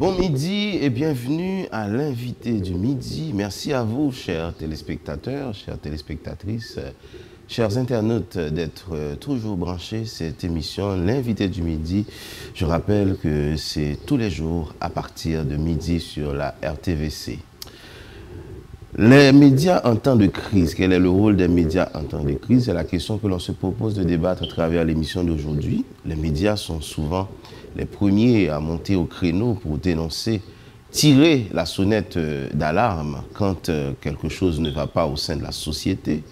Bon midi et bienvenue à l'invité du midi. Merci à vous, chers téléspectateurs, chères téléspectatrices, chers internautes, d'être toujours branchés cette émission, l'invité du midi. Je rappelle que c'est tous les jours à partir de midi sur la RTVC. Les médias en temps de crise, quel est le rôle des médias en temps de crise? C'est la question que l'on se propose de débattre à travers l'émission d'aujourd'hui. Les médias sont souvent les premiers à monter au créneau pour dénoncer, tirer la sonnette d'alarme quand quelque chose ne va pas au sein de la société.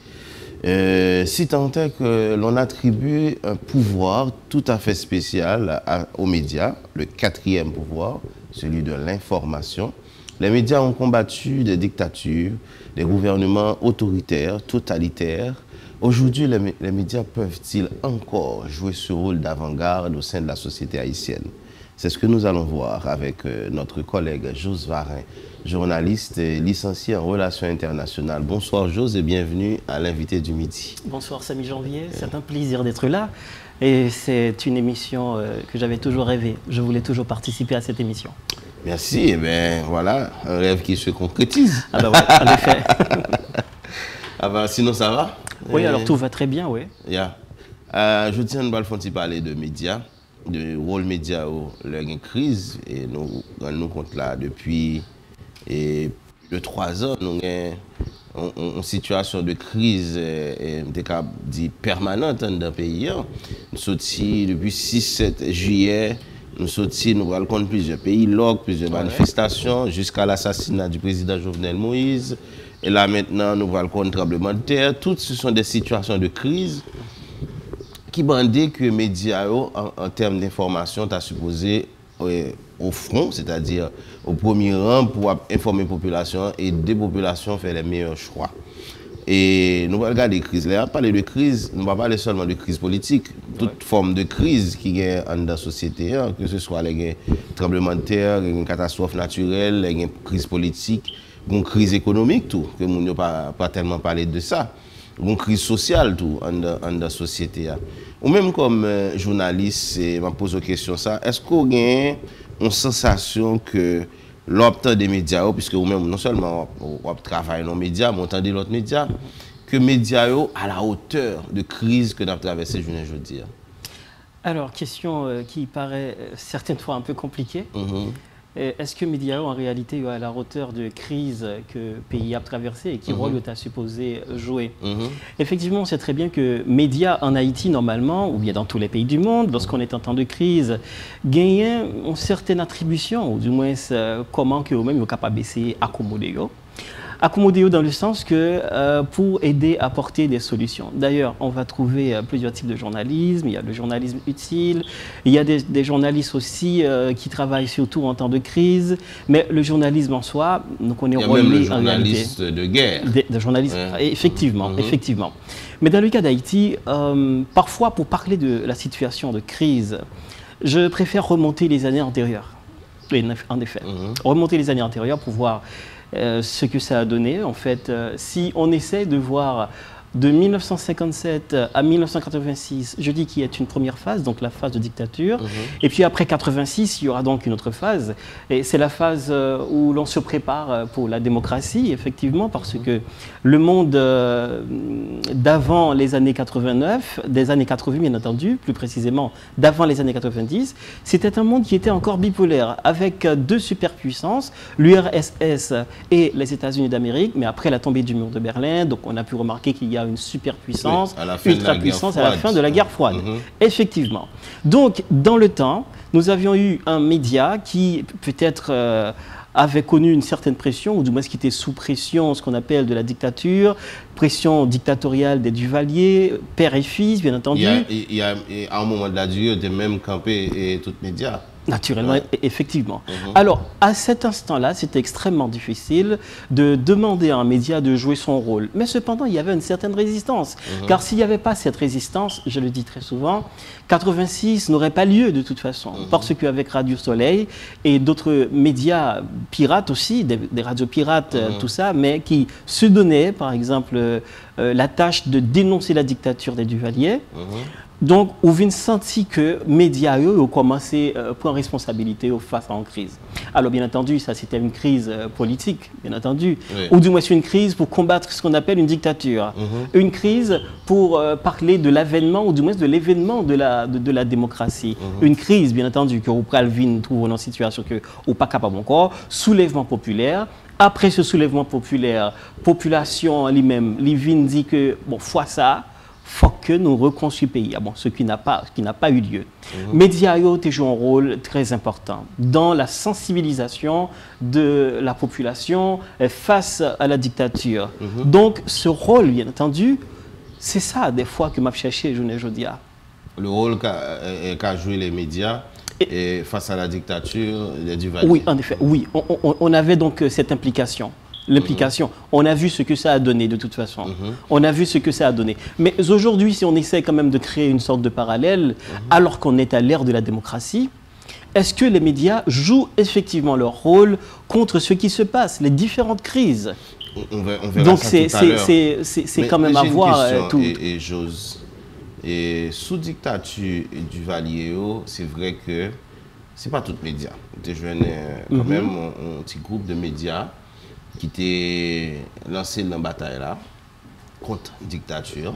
Si tant est que l'on attribue un pouvoir tout à fait spécial aux médias, le quatrième pouvoir, celui de l'information. Les médias ont combattu des dictatures, des gouvernements autoritaires, totalitaires. Aujourd'hui, les médias peuvent-ils encore jouer ce rôle d'avant-garde au sein de la société haïtienne? C'est ce que nous allons voir avec notre collègue Jos Varin, journaliste et licencié en relations internationales. Bonsoir Jos et bienvenue à l'invité du midi. Bonsoir Samy Janvier, c'est un plaisir d'être là. Et c'est une émission que j'avais toujours rêvé. Je voulais toujours participer à cette émission. Merci, et bien voilà, un rêve qui se concrétise. Ah ben ouais, en effet. Ah ben, sinon ça va? Oui, alors tout va très bien, oui. Yeah. Je tiens à parler de médias, de rôle média où il y a une crise, et nous compte là depuis de 3 ans, nous avons une situation de crise permanente dans le pays. Nous sommes depuis 6-7 juillet. Nous allons compter plusieurs pays, plusieurs manifestations, jusqu'à l'assassinat du président Jovenel Moïse. Et là maintenant, nous allons compter tremblement de terre. Toutes ce sont des situations de crise qui bandent que les médias, en termes d'information, sont supposés au front, c'est-à-dire au premier rang pour informer la population et des populations faire les meilleurs choix. Et nous allons regarder les crises. Là, parler de crise, nous ne allons pas parler seulement de crise politique. Toute forme de crise qui est dans la société, que ce soit les tremblements de terre, les catastrophes naturelles, les crises politiques, une crise économique, tout, que nous n'avons pas tellement parlé de ça. Une crise sociale, tout, dans la société. Ou même comme journaliste, je me pose la question, est-ce qu'on a une sensation que l'option des médias, puisque vous-même, non seulement on travaille dans les médias, mais on entend d'autres médias, que les médias à la hauteur de crise que nous avons traversée, je viens de dire. Alors, question qui paraît certaines fois un peu compliquée. Est-ce que médias en réalité est à la hauteur de crise que le pays a traversé et qui rôle est supposé jouer? Effectivement, on sait très bien que médias en Haïti, normalement, ou bien dans tous les pays du monde, lorsqu'on est en temps de crise, gagnent une certaine attribution, ou du moins comment que eux-mêmes sont capables d'essayer d'accommoder. Accommoder dans le sens que pour aider à apporter des solutions. D'ailleurs, on va trouver plusieurs types de journalisme. Il y a le journalisme utile, il y a des journalistes aussi qui travaillent surtout en temps de crise, mais le journalisme en soi, nous connaissons même le journaliste de guerre. Des journalistes, effectivement, effectivement. Mais dans le cas d'Haïti, parfois pour parler de la situation de crise, je préfère remonter les années antérieures. Oui, en effet, remonter les années antérieures pour voir ce que ça a donné. En fait, si on essaie de voir de 1957 à 1986, je dis qu'il y a une première phase, donc la phase de dictature, et puis après 86, il y aura donc une autre phase, et c'est la phase où l'on se prépare pour la démocratie, effectivement, parce que le monde d'avant les années 89, des années 80 bien entendu, plus précisément d'avant les années 90, c'était un monde qui était encore bipolaire, avec deux superpuissances, l'URSS et les États-Unis d'Amérique, mais après la tombée du mur de Berlin, donc on a pu remarquer qu'il y a une superpuissance, ultra-puissance à la fin de la guerre froide. Effectivement. Donc, dans le temps, nous avions eu un média qui peut-être avait connu une certaine pression, ou du moins qui était sous pression, ce qu'on appelle de la dictature, pression dictatoriale des Duvalier, père et fils, bien entendu. Il y a à un moment de la durée, de même campé et tout média. Naturellement, effectivement. Alors, à cet instant-là, c'était extrêmement difficile de demander à un média de jouer son rôle. Mais cependant, il y avait une certaine résistance. Car s'il n'y avait pas cette résistance, je le dis très souvent, 86 n'aurait pas lieu de toute façon. Parce qu'avec Radio Soleil et d'autres médias pirates aussi, des radios pirates, tout ça, mais qui se donnaient, par exemple, la tâche de dénoncer la dictature des Duvalier, Donc, on vient sentir que les médias ont commencé à prendre responsabilité face à une crise. Alors, bien entendu, ça c'était une crise politique, bien entendu, oui. ou du moins une crise pour combattre ce qu'on appelle une dictature. Une crise pour parler de l'avènement, ou du moins de l'événement de la démocratie. Une crise, bien entendu, que Opralvin trouve dans une situation que ou pas capable encore, soulèvement populaire. Après ce soulèvement populaire, population elle-même, Livin dit que, bon, fois ça, faut que nous reconstruisons le pays. Ah bon, ce qui n'a pas eu lieu. Médias ont joué un rôle très important dans la sensibilisation de la population face à la dictature. Donc, ce rôle, bien entendu, c'est ça, des fois, que m'a cherché, je ne dis. Le rôle qu'a joué les médias et face à la dictature des Duvalier. Oui, en effet, oui. On avait donc cette implication. L'implication, on a vu ce que ça a donné de toute façon. On a vu ce que ça a donné. Mais aujourd'hui, si on essaie quand même de créer une sorte de parallèle, alors qu'on est à l'ère de la démocratie, est-ce que les médias jouent effectivement leur rôle contre ce qui se passe, les différentes crises? On verra donc ça tout à l'heure. C'est quand même à voir tout. Et j'ose. Et sous dictature Duvalier, c'est vrai que c'est pas tous les médias. J'ai quand même un petit groupe de médias qui était lancé dans la bataille là contre la dictature.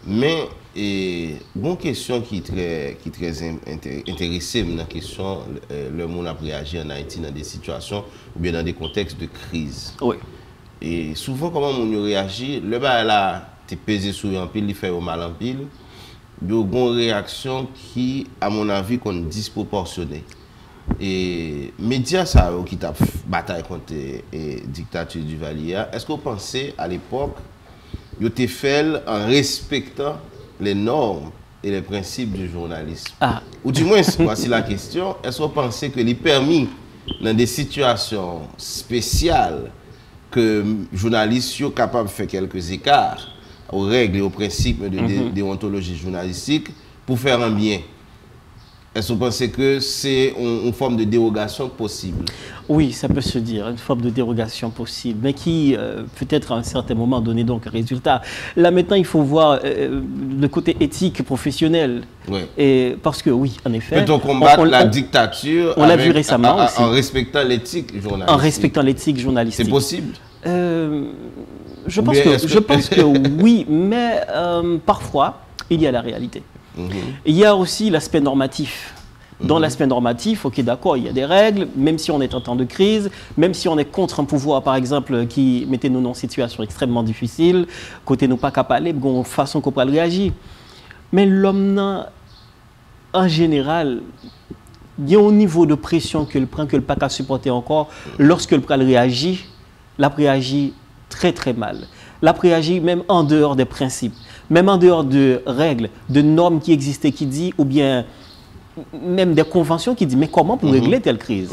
Mais une question qui est très intéressée dans la question, le monde a réagi en Haïti dans des situations ou bien dans des contextes de crise. Oui. Et souvent, comment on réagit, le bas là, tu es pesé sur un pile, il fait mal en pile. Il y a une réaction qui, à mon avis, est disproportionnée. Et les médias qui ont bataille contre la dictature Duvalier, est-ce que vous pensez à l'époque, ils ont fait en respectant les normes et les principes du journalisme? Ou du moins, voici la question, est-ce que vous pensez que les permis dans des situations spéciales que les journalistes sont capables de faire quelques écarts aux règles et aux principes de déontologie journalistique pour faire un bien? Est-ce que vous pensez que c'est une forme de dérogation possible? Oui, ça peut se dire, une forme de dérogation possible, mais qui peut-être à un certain moment donné donc un résultat. Là maintenant, il faut voir le côté éthique professionnel. Oui. Et parce que oui, en effet. Peut-on combattre la dictature on l'a vu récemment aussi. En respectant l'éthique journalistique? En respectant l'éthique journalistique. C'est possible? Je pense que oui, mais parfois, il y a la réalité. Il y a aussi l'aspect normatif. Dans l'aspect normatif, ok, d'accord, il y a des règles, même si on est en temps de crise, même si on est contre un pouvoir, par exemple, qui mettait nous dans une situation extrêmement difficile, côté nous pas capable, de façon qu'on peut réagir. Mais l'homme, en général, il y a un niveau de pression que le prend, que le pas qu'à supporter encore, lorsque le pral réagit, la réagit très très mal. La réagit même en dehors des principes, même en dehors de règles, de normes qui existaient, qui dit, ou bien même des conventions qui disent, mais comment pour régler telle crise?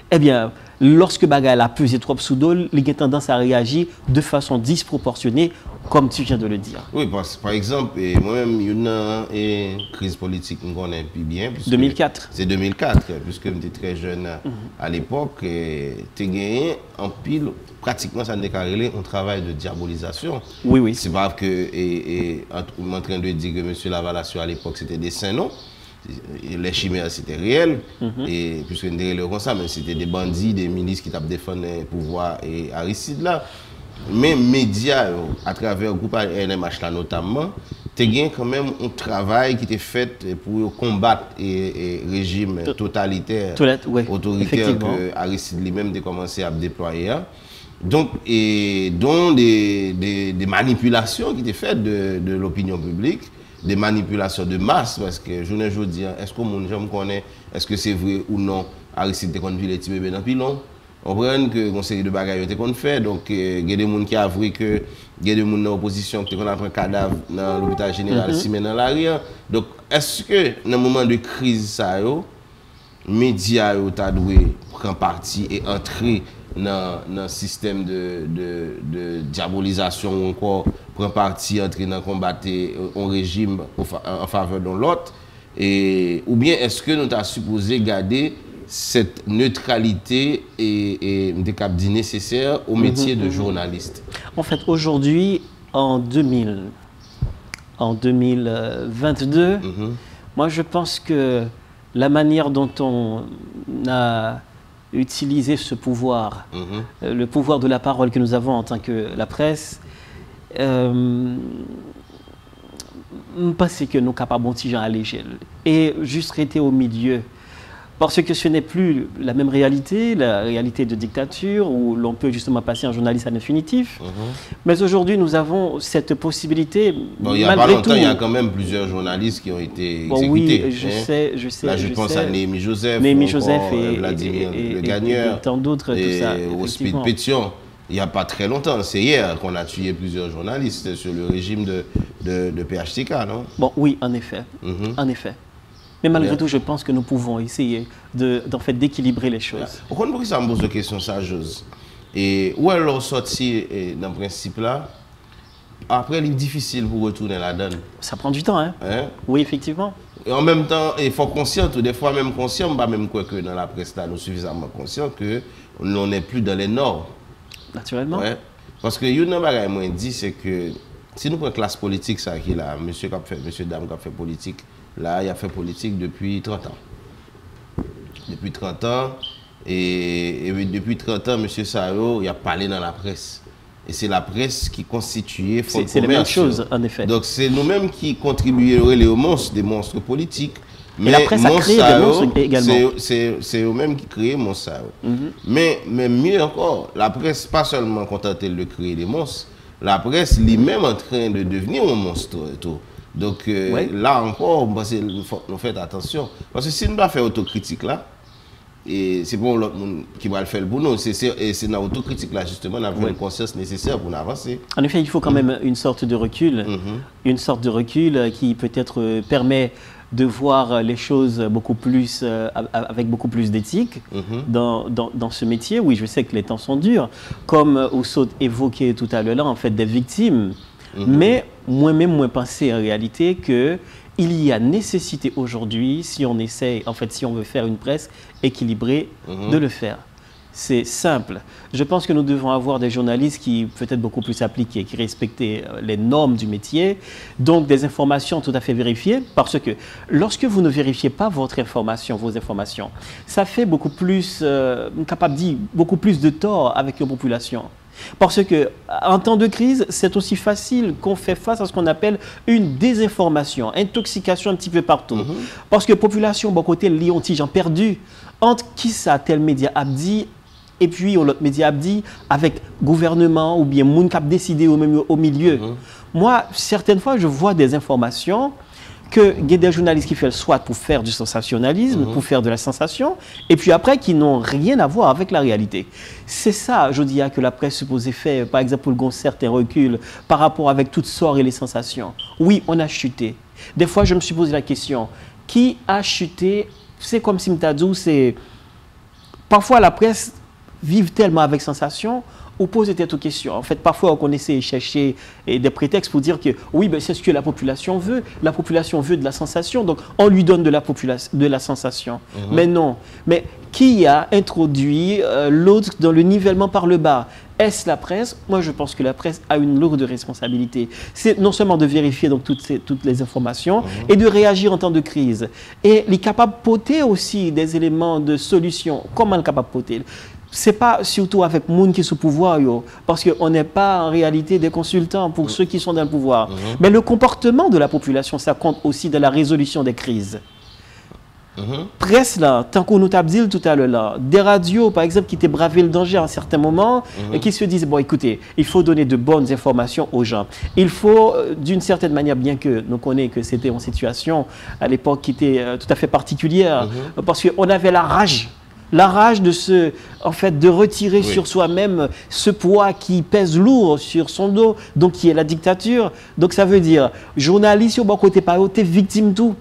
Eh bien, lorsque Bagay a pesé trop sous dos, il a tendance à réagir de façon disproportionnée, comme tu viens de le dire. Oui, par exemple, moi-même, il y a une crise politique que je connais plus bien. 2004. C'est 2004, puisque j'étais très jeune à l'époque. Tu as gagné en pile, pratiquement, ça déclaré un travail de diabolisation. Oui, oui. C'est pas que, on est en train de dire que M. Lavalasio à l'époque, c'était des saints, non? Les chimères, c'était réel, et puisque nous dirait comme ça, mais c'était des bandits, des ministres qui tapent défendre le pouvoir et Aristide là. Mais les médias, à travers le groupe LMH là notamment, tu as quand même un travail qui était fait pour combattre le régime totalitaire, autoritaire que Aristide lui-même a commencé à déployer. Donc, dont des manipulations qui étaient faites de l'opinion publique, des manipulations de masse, parce que je ne veux dire, est-ce que mon gens connaît, est-ce que c'est vrai ou non, Aristide a conduit les petits bébés dans le pilon? On comprend que une série de bagages qu'on fait, donc il y a des gens qui avouent que il y a des gens dans l'opposition qui ont pris un cadavre dans l'hôpital général si dans l'arrière. Donc, est-ce que dans le moment de crise, les médias ont dû prendre parti et entrer dans le système de diabolisation ou encore prendre parti, entrer dans combattre un régime en faveur de l'autre, ou bien est-ce que nous avons supposé garder cette neutralité et nécessaire au métier de journaliste? En fait, aujourd'hui, en en 2022. Moi, je pense que la manière dont on a utilisé ce pouvoir, le pouvoir de la parole que nous avons en tant que la presse, je pense que nous sommes capables de alléger et juste rester au milieu. Parce que ce n'est plus la même réalité, la réalité de dictature, où l'on peut justement passer un journaliste à l'infinitif. Mais aujourd'hui, nous avons cette possibilité. Bon, il n'y a pas longtemps, il y a quand même plusieurs journalistes qui ont été exécutés. Oui, je sais. Là, je pense à Néhémie Joseph, et Vladimir Le Gagneur, et tant d'autres, tout ça. Au Speed Pétion. Il n'y a pas très longtemps, c'est hier qu'on a tué plusieurs journalistes sur le régime de PHTK, non? Bon, oui, en effet. En effet. Mais malgré tout, je pense que nous pouvons essayer d'équilibrer les choses. Pourquoi ça me pose la question, ça, Jose? Et où elle a sorti dans le principe-là? Après, il est difficile pour retourner la donne. Ça prend du temps, hein? Oui, effectivement. Et en même temps, il faut conscient, des fois même conscient, pas même quoi que dans la presse, là, nous suffisamment conscient que l'on n'est plus dans les normes. Naturellement. Ouais. Parce que une chose moi dit, c'est que si nous prenons classe politique, ça qui là, monsieur dame qui a fait politique, là, il a fait politique depuis 30 ans. Depuis 30 ans, et depuis 30 ans, monsieur Sao, il a parlé dans la presse. Et c'est la presse qui constituait fonds de commerce. C'est la même chose, en effet. Donc c'est nous-mêmes qui contribuons aux monstres, des monstres politiques. Mais la presse a créé des monstres également. C'est eux-mêmes qui créent monstres. Mais mieux encore, la presse, pas seulement contentée de créer des monstres, la presse lui-même en train de devenir un monstre. Donc là encore, nous faisons attention. Parce que si nous ne faisons pas autocritique là, et c'est pour l'autre monde qui va le faire pour nous, c'est dans l'autocritique là justement, on a une conscience nécessaire pour avancer. En effet, il faut quand même une sorte de recul, qui peut-être permet de voir les choses beaucoup plus, avec beaucoup plus d'éthique dans ce métier. Oui, je sais que les temps sont durs, comme Oussaud évoquait tout à l'heure, en fait, des victimes. Mais moi-même, pensé en réalité que il y a nécessité aujourd'hui, si on essaie, en fait, si on veut faire une presse équilibrée, de le faire. C'est simple. Je pense que nous devons avoir des journalistes qui peut-être beaucoup plus appliqués, qui respectent les normes du métier, donc des informations tout à fait vérifiées, parce que lorsque vous ne vérifiez pas votre information, vos informations, ça fait beaucoup plus, capable de dire, beaucoup plus de tort avec la population. Parce que en temps de crise, c'est aussi facile qu'on fait face à ce qu'on appelle une désinformation, intoxication un petit peu partout. Parce que la population, bon côté, Lyon, j'en perdu entre qui ça, tel média a dit, et puis l'autre média a dit, avec gouvernement ou bien moun qui a décidé au milieu. Moi, certaines fois, je vois des informations que il y a des journalistes qui font le soit pour faire du sensationnalisme, pour faire de la sensation, et puis après qui n'ont rien à voir avec la réalité. C'est ça, je dis, que la presse supposée faire, par exemple, pour le certain recul par rapport avec toutes sortes et les sensations. Oui, on a chuté. Des fois, je me suis posé la question, qui a chuté? C'est comme si Mtadou, c'est... Parfois, la presse vive tellement avec sensation, ou poser tête aux questions. En fait, parfois, on essaie de chercher des prétextes pour dire que oui, ben, c'est ce que la population veut. La population veut de la sensation, donc on lui donne de la sensation. Mais non. Mais qui a introduit l'autre dans le nivellement par le bas? Est-ce la presse? Moi, je pense que la presse a une lourde responsabilité. C'est non seulement de vérifier donc, toutes les informations et de réagir en temps de crise. Et il est capable de poter aussi des éléments de solution. Comment il est capable de poter? Ce n'est pas surtout avec les gens qui sont au pouvoir, parce qu'on n'est pas en réalité des consultants pour ceux qui sont dans le pouvoir. Mais le comportement de la population, ça compte aussi dans la résolution des crises. Presse là, tant qu'on nous a dit tout à l'heure, des radios par exemple qui étaient bravé le danger à un certain moment et qui se disent, bon écoutez, il faut donner de bonnes informations aux gens. Il faut d'une certaine manière, bien que nous connaissons que c'était une situation à l'époque qui était tout à fait particulière, parce qu'on avait la rage de retirer sur soi-même ce poids qui pèse lourd sur son dos, donc qui est la dictature. Donc ça veut dire, journaliste au bon côté par côté, victime tout.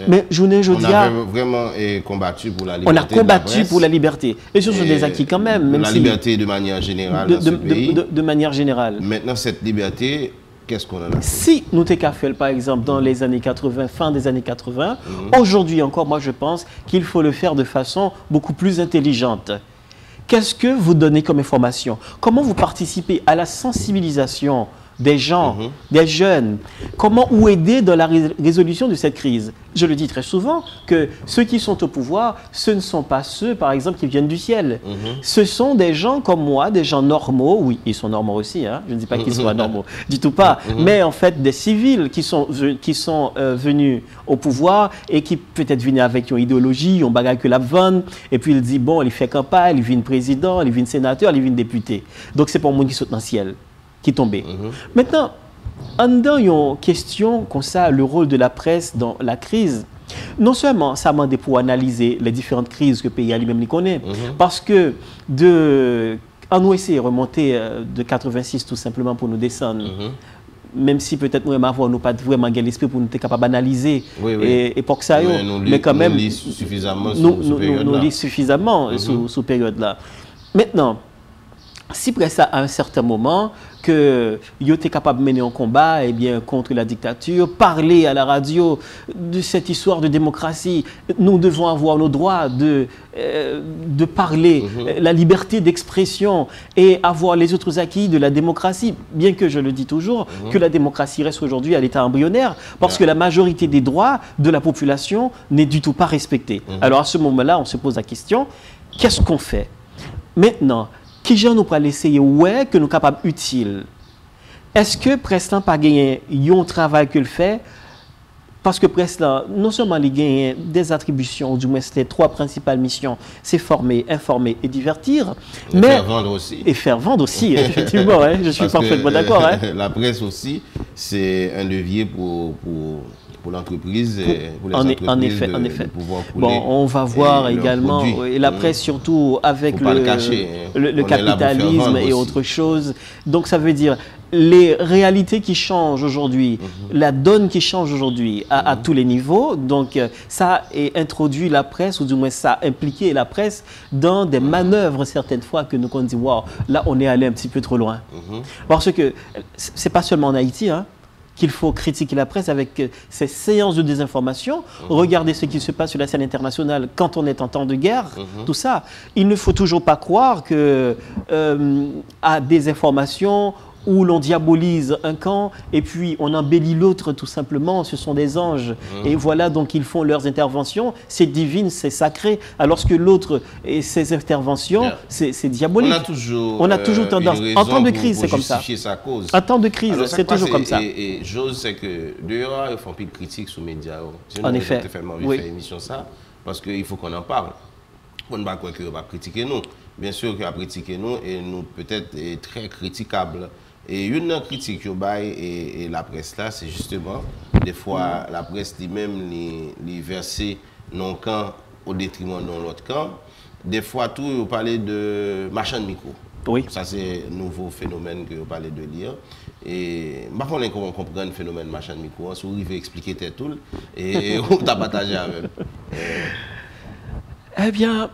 Mais on a vraiment combattu pour la liberté. On a combattu pour la liberté. Et ce sont des acquis quand même. La liberté de manière générale dans ce pays. De manière générale. Maintenant, cette liberté, qu'est-ce qu'on en a fait? Si nous t'avons fait, par exemple, dans les années 80, fin des années 80, aujourd'hui encore, moi je pense qu'il faut le faire de façon beaucoup plus intelligente. Qu'est-ce que vous donnez comme information? Comment vous participez à la sensibilisation des gens, des jeunes. Comment ou aider dans la résolution de cette crise? Je le dis très souvent que ceux qui sont au pouvoir, ce ne sont pas ceux, par exemple, qui viennent du ciel. Ce sont des gens comme moi, des gens normaux. Oui, ils sont normaux aussi, hein. Je ne dis pas qu'ils soient normaux, du tout pas. Mais en fait, des civils qui sont venus au pouvoir et qui peut-être viennent avec une idéologie, on bagaille que la vanne, et puis il dit, bon, il fait campagne, il vient président, il vient sénateur, il vient député. Donc c'est pour moi qui saute dans le ciel, qui tombe. Maintenant, en dedans, il y a une question comme ça, le rôle de la presse dans la crise. Non seulement ça m'a demandé pour analyser les différentes crises que le pays lui-même connaît, parce que on essaie de remonter de 86 tout simplement pour nous descendre. Même si peut-être nous n'avons pas vraiment l'esprit pour nous être capable d'analyser et pour que ça mais quand même nous lisons suffisamment sous période-là. Maintenant, si près ça à un certain moment que vous êtes capable de mener un combat contre la dictature, parler à la radio de cette histoire de démocratie, nous devons avoir nos droits de parler, la liberté d'expression et avoir les autres acquis de la démocratie, bien que je le dis toujours, que la démocratie reste aujourd'hui à l'état embryonnaire, parce que la majorité des droits de la population n'est du tout pas respectée. Alors à ce moment-là, on se pose la question, qu'est-ce qu'on fait? Maintenant, qui gens nous pourra essayer ouais que nous sommes capables utiles. Est-ce que Preston pas gagné un travail qu'il fait? Parce que Preston, non seulement il gagne des attributions, du moins les 3 principales missions, c'est former, informer et divertir, mais faire vendre aussi. Et faire vendre aussi, effectivement, hein, je suis parfaitement d'accord. Hein. La presse aussi, c'est un levier pour l'entreprise et pour les entreprises en effet. De pouvoir couler. Bon, on va voir également, et la presse surtout avec le capitalisme et autre chose. Donc ça veut dire les réalités qui changent aujourd'hui, la donne qui change aujourd'hui à tous les niveaux. Donc ça a introduit la presse, ou du moins ça a impliqué la presse dans des manœuvres certaines fois que nous on dit, wow, là on est allé un petit peu trop loin. Parce que c'est pas seulement en Haïti, hein, qu'il faut critiquer la presse avec ces séances de désinformation, regarder ce qui se passe sur la scène internationale quand on est en temps de guerre, tout ça. Il ne faut toujours pas croire que à des informations où l'on diabolise un camp et puis on embellit l'autre tout simplement, ce sont des anges. Et voilà, donc ils font leurs interventions, c'est divine, c'est sacré, alors que l'autre et ses interventions, c'est diabolique. On a toujours tendance, en temps de crise, c'est comme ça. En temps de crise, c'est toujours comme ça. Et chose, c'est que dehors, ils font plus de critiques sur les médias. En effet. Oui. Faire émission ça, parce qu'il faut qu'on en parle. On ne va pas qu'on va critiquer nous. Bien sûr qu'on va critiquer nous et nous peut-être très critiquables. Et une critique que et la presse là, c'est justement, des fois, la presse lui-même les verser non camp au détriment de l'autre camp. Des fois, tout, vous parlez de marchand de micro. Oui. Ça, c'est un nouveau phénomène que vous parlez de lire. Et par contre, on comprend le phénomène marchand de micro. Si vous voulez expliquer tout, et on t'a partagé avec. Eh bien,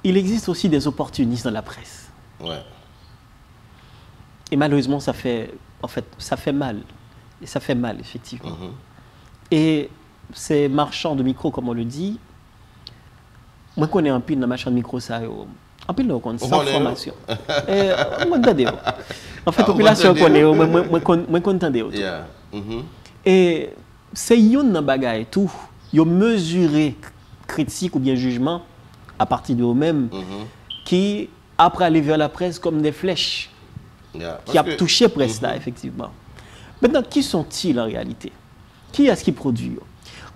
il existe aussi des opportunistes dans la presse. Ouais. Et malheureusement, ça fait mal. Et ça fait mal, effectivement. Et ces marchands de micro, comme on le dit, moi, je connais un pile dans marchand de micro, ça, un pile sans formation. En fait, la population connaît, moi, content. Et c'est une bagaille tout. Ils ont mesuré critique ou bien jugement à partir de eux-mêmes qui, après, aller vers la presse comme des flèches. Qui a touché presse là, effectivement. Maintenant, qui sont-ils en réalité? Qui est-ce qui produit?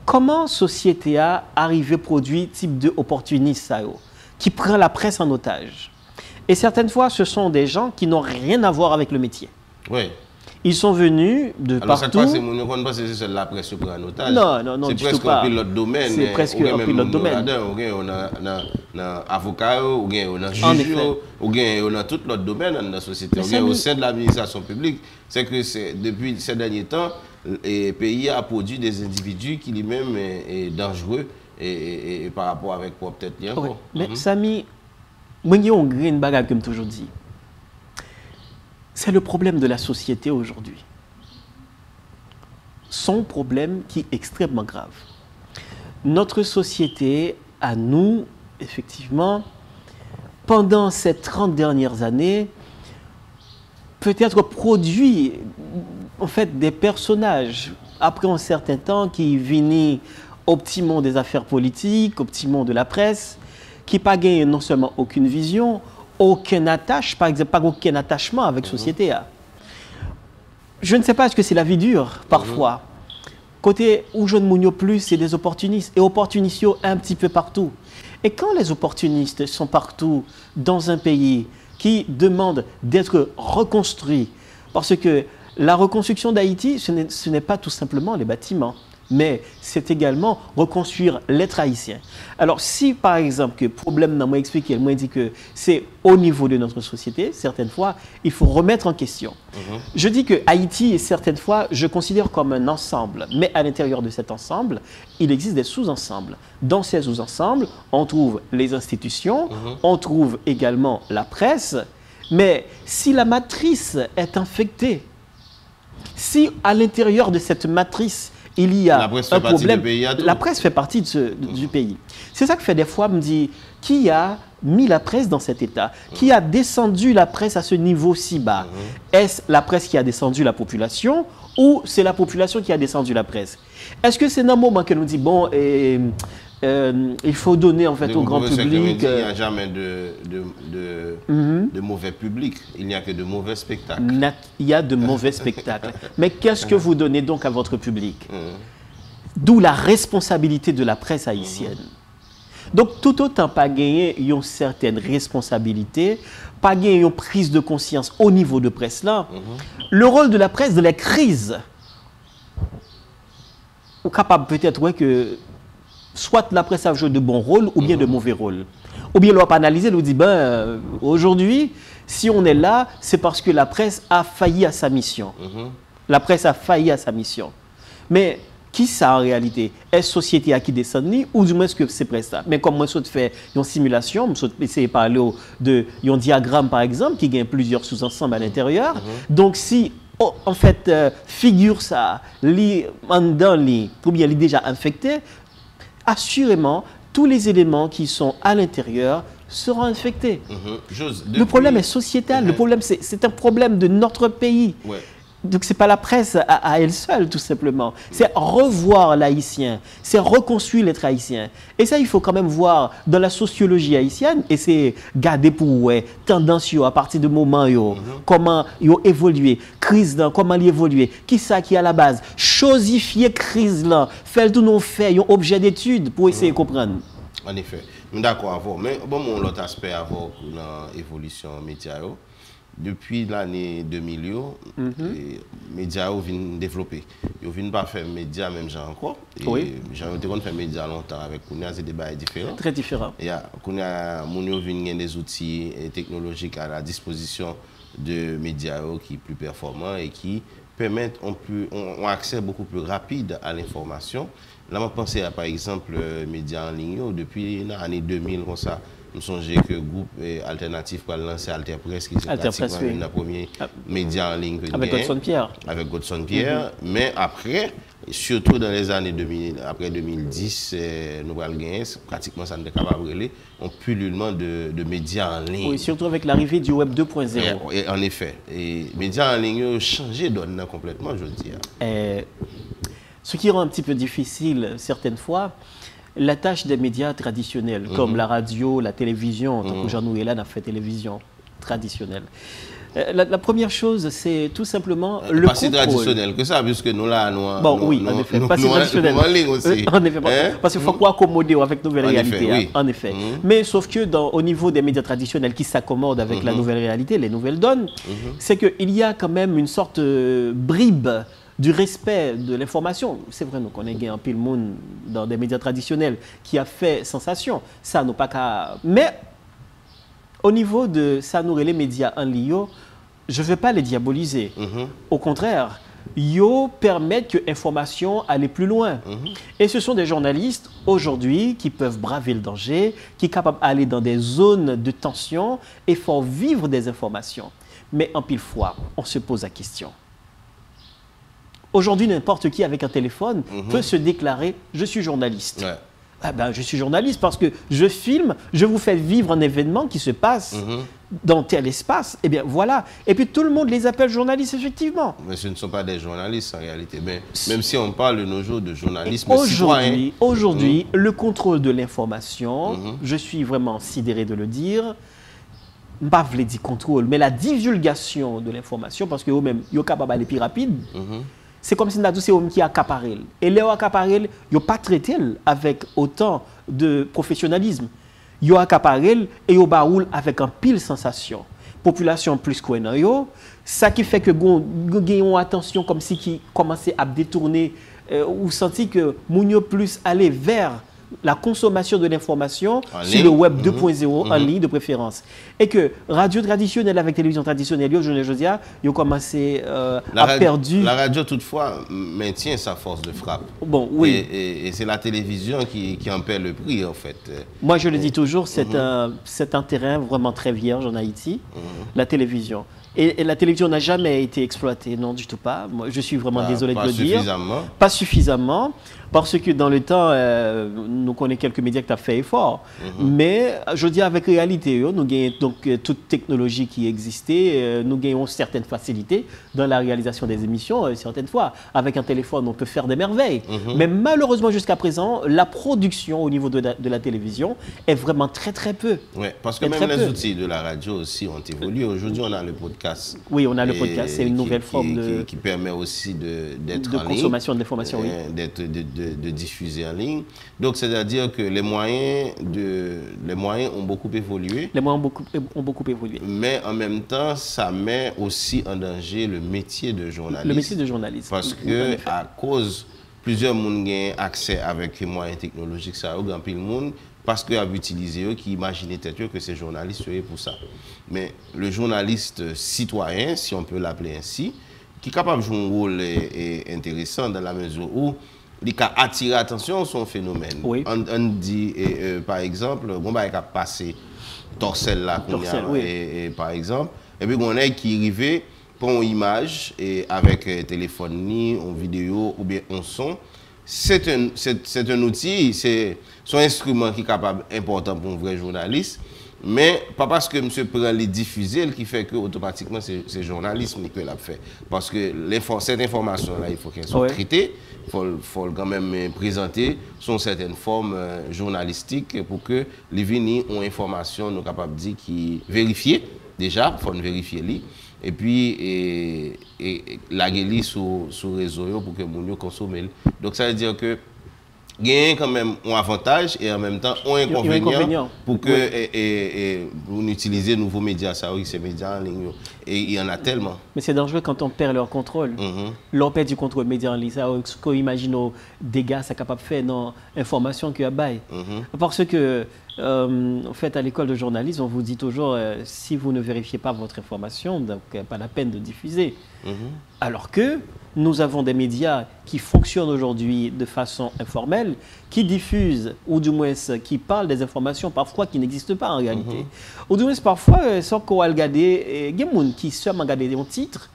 Comment société a arrivé à produire type d'opportuniste qui prend la presse en otage? Et certaines fois, ce sont des gens qui n'ont rien à voir avec le métier. Oui. Ils sont venus de alors, partout. Alors, cette fois, c'est la presse qui prend en otage. Non, c'est presque un pilote domaine. C'est presque un pilote domaine. On a avocat, on a juge, on a tout notre domaine dans la société. Au sein de l'administration publique, c'est que depuis ces derniers temps, le pays a produit des individus qui lui-même est dangereux et par rapport avec quoi peut-être bien. Mais Samy, moi, il y a une bagarre comme toujours dit. C'est le problème de la société aujourd'hui. Son problème qui est extrêmement grave. Notre société, à nous, effectivement, pendant ces 30 dernières années, peut-être produit en fait des personnages après un certain temps qui viennent au petit monde des affaires politiques, au petit monde de la presse, qui pas gagné non seulement aucune vision, aucun attache, par exemple, pas aucun attachement avec la société. Je ne sais pas, est-ce que c'est la vie dure parfois. Côté où jeune mounio plus, c'est des opportunistes. Et opportunistes un petit peu partout. Et quand les opportunistes sont partout dans un pays qui demande d'être reconstruit, parce que la reconstruction d'Haïti, ce n'est pas tout simplement les bâtiments, mais c'est également reconstruire l'être haïtien. Alors si par exemple, que problème n'a pas expliqué, moi dit que c'est au niveau de notre société, certaines fois, il faut remettre en question. Je dis que Haïti, certaines fois, je considère comme un ensemble, mais à l'intérieur de cet ensemble, il existe des sous-ensembles. Dans ces sous-ensembles, on trouve les institutions, on trouve également la presse, mais si la matrice est infectée, si à l'intérieur de cette matrice, il y a un problème. La presse fait partie du pays. C'est ça que fait des fois, me dit, qui a mis la presse dans cet état? Qui a descendu la presse à ce niveau si bas? Est-ce la presse qui a descendu la population ou c'est la population qui a descendu la presse? Est-ce que c'est un moment que nous dit, bon, il faut donner en fait au grand public... Il n'y a jamais de mauvais public, il n'y a que de mauvais spectacles. Il y a de mauvais spectacles. Mais qu'est-ce que vous donnez donc à votre public? D'où la responsabilité de la presse haïtienne. Donc tout autant pas gagner une certaine responsabilité, pas gagner une prise de conscience au niveau de presse là. Le rôle de la presse dans les crises, on est capable peut-être que soit la presse a joué de bons rôles ou bien de mauvais rôles. Ou bien on va analyser, on dit, ben, aujourd'hui, si on est là, c'est parce que la presse a failli à sa mission. La presse a failli à sa mission. Mais qui ça en réalité? Est-ce société à qui descend ou du moins est-ce que c'est presse ça? Mais comme moi, je fais une simulation, je essayer de parler de un diagramme par exemple qui gagne plusieurs sous-ensembles à l'intérieur. Donc si en fait figure ça, ou bien est déjà infecté, assurément, tous les éléments qui sont à l'intérieur seront infectés. Le problème est sociétal, le problème c'est un problème de notre pays. Donc ce n'est pas la presse à elle seule, tout simplement. C'est revoir l'haïtien, c'est reconstruire l'être haïtien. Et ça, il faut quand même voir dans la sociologie haïtienne, et c'est garder pour tendance à partir de moment, comment ils ont évolué, crise, comment ils ont évolué, qui ça qui est à la base, chosifier crise là, faire tout nos faits, un objet d'étude pour essayer de comprendre. En effet, d'accord avec vous. Mais bon, l'autre aspect avant l'évolution média. Depuis l'année 2000, les médias viennent développer. Ils ne viennent pas faire médias même genre encore. J'ai fait médias longtemps avec Kounia, c'est des débats différents. Très différents. Kounia, Mounio vient des outils technologiques à la disposition de médias qui sont plus performants et qui permettent un accès beaucoup plus rapide à l'information. Là, je pense à par exemple médias en ligne depuis l'année 2000 comme ça. Nous songeons que le groupe alternatif pour lancer Alter Presse, qui est pratiquement le premier média en ligne que avec Godson Pierre. Avec Godson Pierre. Mais après, surtout dans les années 2000, après 2010, nous allons gagner, pratiquement ça ne est capable de relayer, un pullulement de médias en ligne. Oui, surtout avec l'arrivée du Web 2.0. En effet. Et les médias en ligne ont changé donne complètement, je veux dire. Ce qui rend un petit peu difficile certaines fois, la tâche des médias traditionnels, comme la radio, la télévision, tant que Jean-Noué là n'a fait télévision traditionnelle. La première chose, c'est tout simplement le contrôle. Pas si traditionnel que ça, puisque nous là, nous... Bon, oui, en effet, pas si traditionnel. En effet, parce qu'il faut quoi accommoder avec la nouvelle réalité. En effet. Mais sauf que au niveau des médias traditionnels qui s'accommodent avec la nouvelle réalité, les nouvelles donnes, c'est qu'il y a quand même une sorte de bribe du respect de l'information. C'est vrai, nous connaissons un pile monde dans des médias traditionnels qui a fait sensation. Ça, nous pas qu'à... Mais au niveau de ça, nous les médias en ligne, je ne veux pas les diaboliser. Au contraire, ils permettent que l'information aille plus loin. Et ce sont des journalistes aujourd'hui qui peuvent braver le danger, qui sont capables d'aller dans des zones de tension et faire vivre des informations. Mais en pile fois, on se pose la question. Aujourd'hui, n'importe qui avec un téléphone peut se déclarer « je suis journaliste ». Ah ben, je suis journaliste parce que je filme, je vous fais vivre un événement qui se passe dans tel espace. Eh bien, voilà. Et puis, tout le monde les appelle journalistes, effectivement. Mais ce ne sont pas des journalistes, en réalité. Mais, même si on parle de nos jours de journalisme citoyen. Aujourd'hui, le contrôle de l'information, je suis vraiment sidéré de le dire, pas voulu dire contrôle, mais la divulgation de l'information, parce que eux-mêmes, ils sont capables d'aller plus rapide. C'est comme si nous c'est eux qui accaparent. Et les accaparent, ils n'ont pas traité avec autant de professionnalisme. Ils ont accaparé et ils baoul avec un pile sensation. Population plus qu'on a, ça qui fait que nous gagnons attention comme si qui commençait à détourner ou senti que nous plus aller vers la consommation de l'information sur le web 2.0 en ligne de préférence. Et que radio traditionnelle avec télévision traditionnelle, je dis, ils ont commencé à perdre. La radio, toutefois, maintient sa force de frappe. Bon, oui. Et c'est la télévision qui en paie le prix, en fait. Moi, je le dis toujours, c'est un terrain vraiment très vierge en Haïti, la télévision. Et la télévision n'a jamais été exploitée, non du tout pas. Moi, je suis vraiment désolé de le dire. Pas suffisamment. Parce que dans le temps, nous connaissons quelques médias qui ont fait effort. Mais je dis avec réalité, nous gagnons donc toute technologie qui existait, nous gagnons certaines facilités dans la réalisation des émissions, certaines fois. Avec un téléphone, on peut faire des merveilles. Mais malheureusement, jusqu'à présent, la production au niveau de la télévision est vraiment très très peu. Oui, parce que même les outils de la radio aussi ont évolué. Aujourd'hui, on a le podcast. Oui, on a le podcast. C'est une nouvelle forme qui permet aussi d'être en ligne. De consommation de l'information, oui. De diffuser en ligne. Donc, c'est-à-dire que les moyens ont beaucoup évolué. Les moyens ont beaucoup évolué. Mais en même temps, ça met aussi en danger le métier de journaliste. Le métier de journaliste. Parce que, à cause, plusieurs monde ont accès avec les moyens technologiques, ça a grand pile monde, parce qu'ils ont utilisé eux, qui imaginaient peut-être que ces journalistes seraient pour ça. Mais le journaliste citoyen, si on peut l'appeler ainsi, qui est capable de jouer un rôle intéressant dans la mesure où il a attiré l'attention sur un phénomène. Oui. On dit, par exemple, on a passé Torcel là, par exemple, et puis on a qui arrive pour une image et avec téléphone, une vidéo ou bien un son. C'est un outil, c'est un instrument qui est capable important pour un vrai journaliste. Mais pas parce que monsieur prend les diffuser qui fait que automatiquement c'est journalisme qui l'a fait. Parce que cette information-là, il faut qu'elle soit traitée, il faut quand même présenter sous certaines formes journalistiques pour que les vignes ont information, nous capables de dire qui vérifier déjà, il faut vérifier les. Et puis la guérir sur le réseau pour que les gens consomment. Donc ça veut dire que gagne quand même un avantage et en même temps un inconvénient pour que vous utilisez de nouveaux médias, ça oui, ces médias en ligne. Et il y en a tellement. Mais c'est dangereux quand on perd leur contrôle. Leur perd du contrôle média en ligne. Ça, ce qu'on imagine aux dégâts, c'est capable de faire dans l'information qu'il y a bail. Parce que, en fait, à l'école de journalisme, on vous dit toujours, si vous ne vérifiez pas votre information, donc pas la peine de diffuser. Alors que nous avons des médias qui fonctionnent aujourd'hui de façon informelle, qui diffusent, ou du moins qui parlent des informations parfois qui n'existent pas en réalité. Ou du moins parfois, sans qu'on regarder, il y a des gens qui seulement regardent un titre,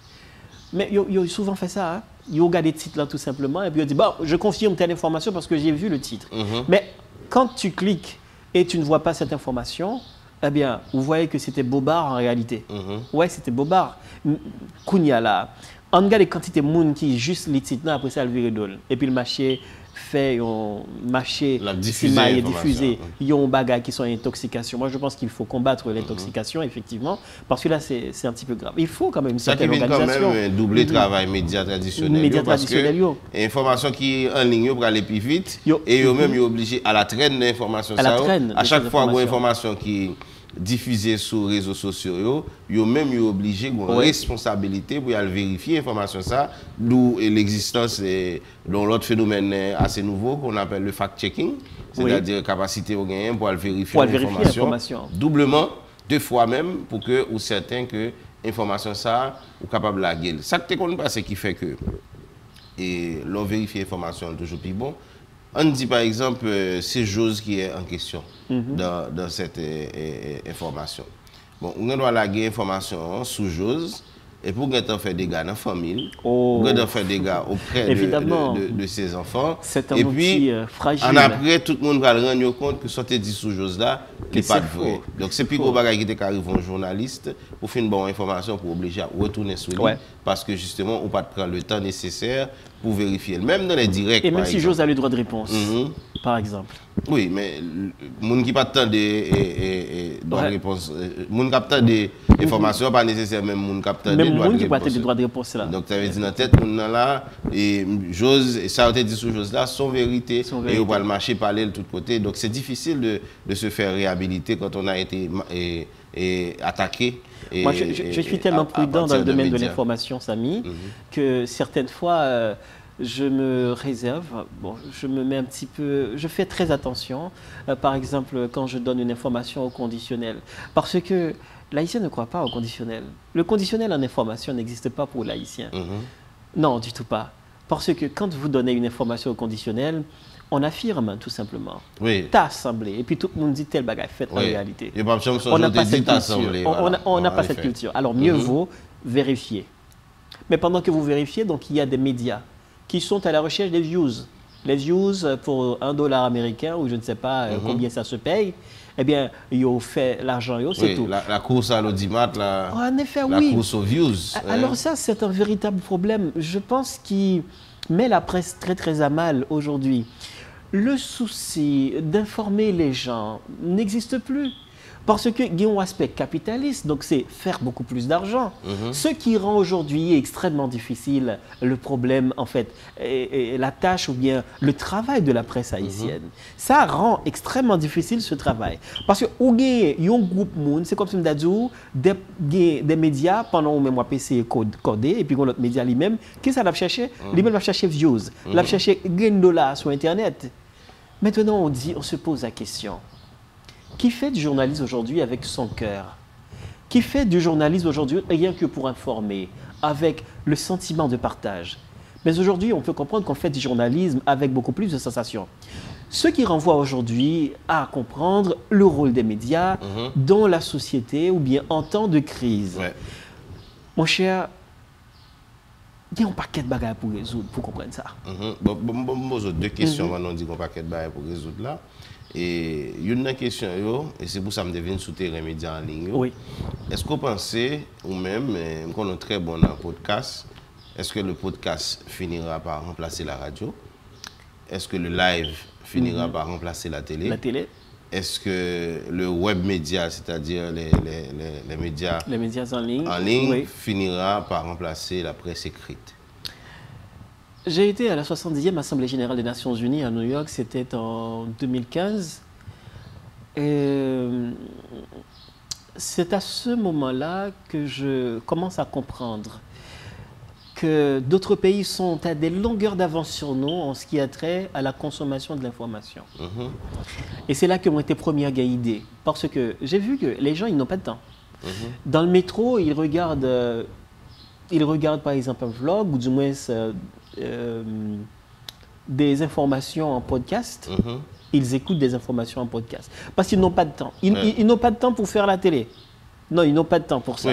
mais ils ont souvent fait ça. Hein? Ils ont regardé le titre là tout simplement, et puis ils disent, bon, je confirme telle information parce que j'ai vu le titre. Mais quand tu cliques et tu ne vois pas cette information, eh bien, vous voyez que c'était bobard en réalité. Ouais, c'était bobard. Kounia là. On regarde les quantités de monde qui juste les titres après ça le virer et puis le marché fait un marché diffusé, il y a un bagage qui sont intoxication. Moi je pense qu'il faut combattre l'intoxication effectivement parce que là c'est un petit peu grave. Il faut quand même une certaine organisation. Ça qui vient quand même doubler travail médias traditionnels parce que information qui est en ligne pour aller plus vite et eux même ils sont obligés à la traîne d'informations ça. À chaque fois une information qui diffusé sur les réseaux sociaux, ils sont même obligés de responsabilité pour vérifier l'information ça, d'où l'existence de l'autre phénomène assez nouveau qu'on appelle le fact-checking, c'est-à-dire capacité au gain pour vérifier l'information doublement, 2 fois même, pour que ou certain que l'information ça ou capable de la gueule. Ça que tu pas, c'est qui fait que l'on vérifie l'information toujours plus bon. On dit par exemple, c'est chose qui est en question dans cette information. Bon, on doit laguer information sous chose et pour faire des dégâts dans la famille, pour faire des dégâts auprès de ses enfants. C'est un et outil puis, fragile. Après, tout le monde va rendre compte que ce que dit sous chose là, n'est pas vrai. Donc, c'est plus gros bagage qui arrive un journaliste pour faire une bonne information, pour obliger à retourner sur lui, parce que justement, on ne peut pas prendre le temps nécessaire pour vérifier. Même dans les directs. Et même si j'ose a le droit de réponse, par exemple. Oui, mais les gens qui n'ont pas tant de réponses, les gens qui n'ont pas des informations, pas nécessairement même les gens qui ont des droits de réponse. Là. Donc, tu avais dit dans la tête, là, et ça a été dit sur choses là, sont vérité, et on va le marcher parler de tous côtés. Donc, c'est difficile de se faire réhabiliter quand on a été attaqué. Moi, je suis tellement prudent dans le domaine de l'information, Samy, que certaines fois, je me réserve, je me mets un petit peu, je fais très attention, par exemple, quand je donne une information au conditionnel. Parce que l'haïtien ne croit pas au conditionnel. Le conditionnel en information n'existe pas pour l'haïtien. Non, du tout pas. Parce que quand vous donnez une information au conditionnel, on affirme tout simplement. Oui. T'as assemblé. Et puis tout le monde dit tel bagage fait en réalité. Et on n'a pas cette culture. On n'a pas cette culture. Alors mieux vaut vérifier. Mais pendant que vous vérifiez, donc il y a des médias qui sont à la recherche des views. Les views pour $1 américain ou je ne sais pas combien ça se paye, eh bien, ils ont fait l'argent, c'est tout. La course à l'audimat, la course aux views. Alors ça, c'est un véritable problème. Je pense qu'il met la presse très très à mal aujourd'hui. Le souci d'informer les gens n'existe plus. Parce qu'il y a un aspect capitaliste, donc c'est faire beaucoup plus d'argent. Ce qui rend aujourd'hui extrêmement difficile le problème, en fait, et la tâche ou bien le travail de la presse haïtienne. Ça rend extrêmement difficile ce travail. Parce que il y a un groupe monde, c'est comme si on dit des médias, pendant où moi PC codé, et puis l'autre média lui-même, qu'est-ce que ça va chercher? Lui-même va chercher views, va chercher $1 sur Internet. Maintenant, on se pose la question. Qui fait du journalisme aujourd'hui avec son cœur? Qui fait du journalisme aujourd'hui rien que pour informer, avec le sentiment de partage? Mais aujourd'hui, on peut comprendre qu'on fait du journalisme avec beaucoup plus de sensations. Ce qui renvoie aujourd'hui à comprendre le rôle des médias dans la société ou bien en temps de crise. Mon cher, il y a un paquet de bagages pour résoudre, pour comprendre ça. Bon, deux questions, maintenant, on dit qu'on a un paquet de bagages pour résoudre là. Et il y a une question, et c'est pour ça que je devine soutenir les médias en ligne. Oui. Est-ce que vous pensez, ou même, qu'on est très bon dans le podcast, est-ce que le podcast finira par remplacer la radio? Est-ce que le live finira par remplacer la télé? La télé. Est-ce que le web média, c'est-à-dire les médias en ligne, finira par remplacer la presse écrite? J'ai été à la 70e Assemblée Générale des Nations Unies à New York, c'était en 2015. C'est à ce moment-là que je commence à comprendre que d'autres pays sont à des longueurs d'avance sur nous en ce qui a trait à la consommation de l'information. Et c'est là que m'ont été première idée, parce que j'ai vu que les gens, ils n'ont pas de temps. Dans le métro, ils regardent par exemple un vlog ou du moins des informations en podcast. Ils écoutent des informations en podcast. Parce qu'ils n'ont pas de temps. Ils n'ont pas de temps pour faire la télé. Non, ils n'ont pas de temps pour ça.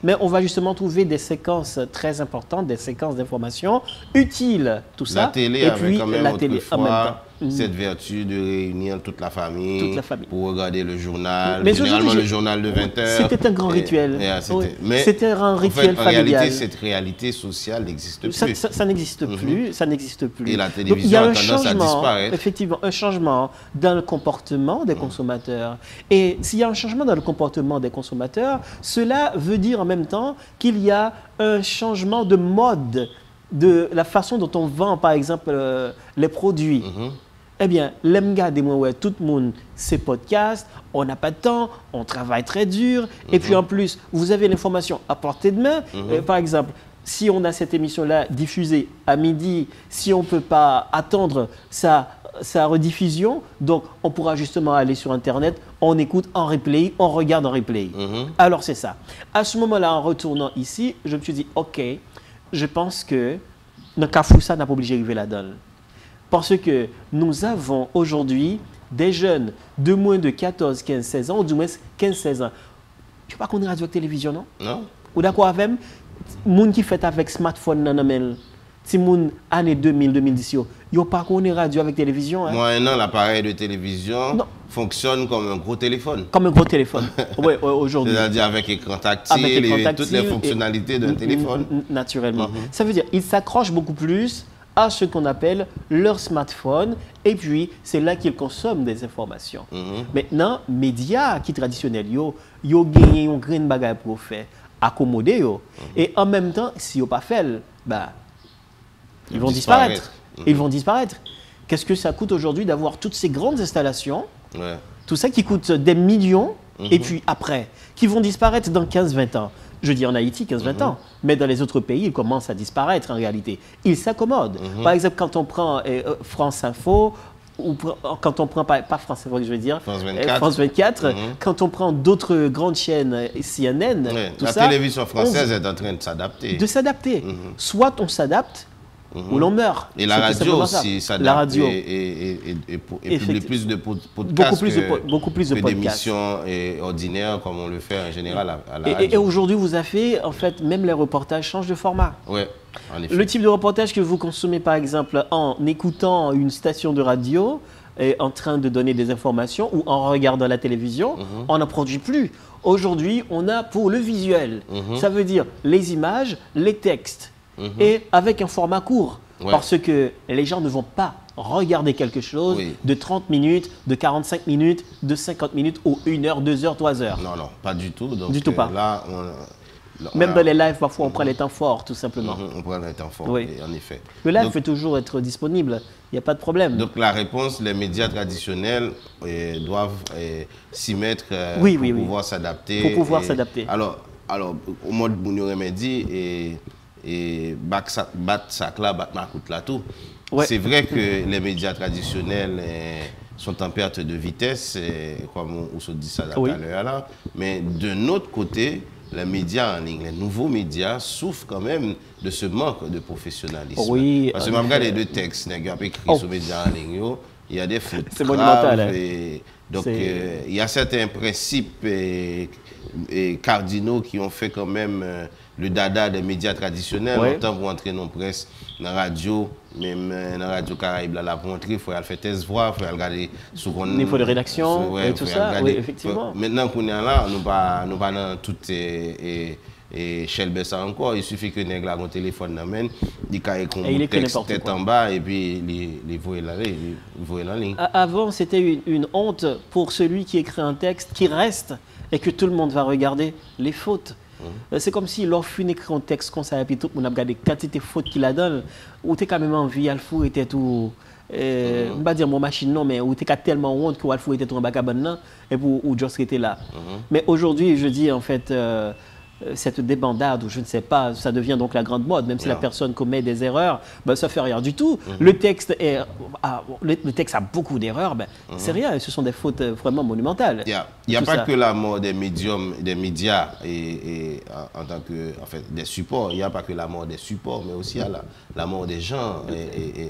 Mais on va justement trouver des séquences très importantes, des séquences d'informations utiles, tout ça. La télé et avait puis quand même la télé en même temps. Cette vertu de réunir toute la famille pour regarder le journal, mais généralement le journal de 20h. C'était un grand rituel. Mais c'était un rituel familial. En réalité, cette réalité sociale n'existe plus. Ça n'existe plus, ça n'existe plus. Et la télévision a tendance à disparaître. Effectivement, un changement dans le comportement des consommateurs. Et s'il y a un changement dans le comportement des consommateurs, cela veut dire en même temps qu'il y a un changement de mode, de la façon dont on vend, par exemple, les produits. Eh bien, tout le monde, c'est podcast, on n'a pas de temps, on travaille très dur, et puis en plus, vous avez l'information à portée de main. Par exemple, si on a cette émission-là diffusée à midi, si on ne peut pas attendre sa rediffusion, donc on pourra justement aller sur Internet, on écoute en replay, on regarde en replay. Alors c'est ça. À ce moment-là, en retournant ici, je me suis dit, ok, je pense que dans Kafoussa n'a pas obligé d'arriver là-dedans. Parce que nous avons aujourd'hui des jeunes de moins de 14, 15, 16 ans, ou du moins 15, 16 ans. Tu ne sais pas qu'on est radio-télévision, non? Non. Ou d'accord avec gens qui fait avec smartphone, si moun année 2000-2010, yo pas connaît radio avec télévision. Hein. Maintenant, l'appareil de télévision fonctionne comme un gros téléphone. Comme un gros téléphone, oui, aujourd'hui. C'est-à-dire avec écran tactile, et toutes les fonctionnalités d'un téléphone. Naturellement. Ça veut dire qu'ils s'accrochent beaucoup plus à ce qu'on appelle leur smartphone, et puis c'est là qu'ils consomment des informations. Maintenant, médias qui traditionnels, yo gagné un grain de bagage pour faire, accommoder yo, et en même temps, si yo pas fait, bah, ils vont disparaître. Ils vont disparaître. Qu'est-ce que ça coûte aujourd'hui d'avoir toutes ces grandes installations, tout ça qui coûte des millions, et puis après, qui vont disparaître dans 15-20 ans. Je dis en Haïti, 15-20 ans, mais dans les autres pays, ils commencent à disparaître en réalité. Ils s'accommodent. Par exemple, quand on prend France Info, ou quand on prend, pas France Info, je veux dire, France 24, quand on prend d'autres grandes chaînes, CNN, tout la ça, télévision française est en train de s'adapter. Soit on s'adapte, ou l'on meurt. Et la radio aussi s'adapte et publie plus de podcasts beaucoup plus de d'émissions ordinaires comme on le fait en général à la radio. Et aujourd'hui, vous avez, en fait, même les reportages changent de format. Oui, en effet. Le type de reportage que vous consommez, par exemple, en écoutant une station de radio, et en train de donner des informations, ou en regardant la télévision, on n'en produit plus. Aujourd'hui, on a pour le visuel. Ça veut dire les images, les textes. Et avec un format court, parce que les gens ne vont pas regarder quelque chose de 30 minutes, de 45 minutes, de 50 minutes ou 1 heure, 2 heures, 3 heures. Non, pas du tout. Donc, du tout pas. Là, même dans les lives, parfois, on prend les temps forts, tout simplement. On prend les temps forts, en effet. Le live peut toujours être disponible, il n'y a pas de problème. Donc la réponse, les médias traditionnels doivent s'y mettre pour pouvoir s'adapter. Pour pouvoir s'adapter. Alors, au mode Bounio Remedi et battre sac là, battre ma coûte là tout. C'est vrai que les médias traditionnels sont en perte de vitesse, comme on se dit ça tout à l'heure là. Mais de notre côté, les médias en ligne, les nouveaux médias souffrent quand même de ce manque de professionnalisme. Parce que je regarde les deux textes, les gars écrits sur les médias en ligne, il y a des fautes graves. Donc il y a certains principes et cardinaux qui ont fait quand même le dada des médias traditionnels. Autant vous entrez dans la presse, dans la radio, même dans la radio Caraïbe, là, pour entrer, il faut faire test voix, il faut regarder sur le niveau de rédaction et tout ça. Oui, effectivement. Maintenant qu'on est là, nous ne pas dans tout Shelby ça encore. Il suffit que nous avons un téléphone dans main, il y a un texte tête en bas et puis les voient la ligne. Avant, c'était une honte pour celui qui écrit un texte qui reste et que tout le monde va regarder les fautes. C'est comme si lorsqu'on écrit un texte comme ça et puis tout le monde a regardé quantité de fautes qu'il a donné, ou t'es quand même envie à le fou était tout. Je ne vais pas dire mon machine non, mais où tu as tellement honte que Alfou était tout en bas et pour où Joss était là. Mais aujourd'hui, je dis en fait, cette débandade, ou je ne sais pas, ça devient donc la grande mode, même si la personne commet des erreurs, ben, ça ne fait rien du tout. Le texte a beaucoup d'erreurs, ben, c'est rien, ce sont des fautes vraiment monumentales. Il n'y a pas que la mort des médiums, des médias en tant que des supports, il n'y a pas que la mort des supports, mais aussi la mort des gens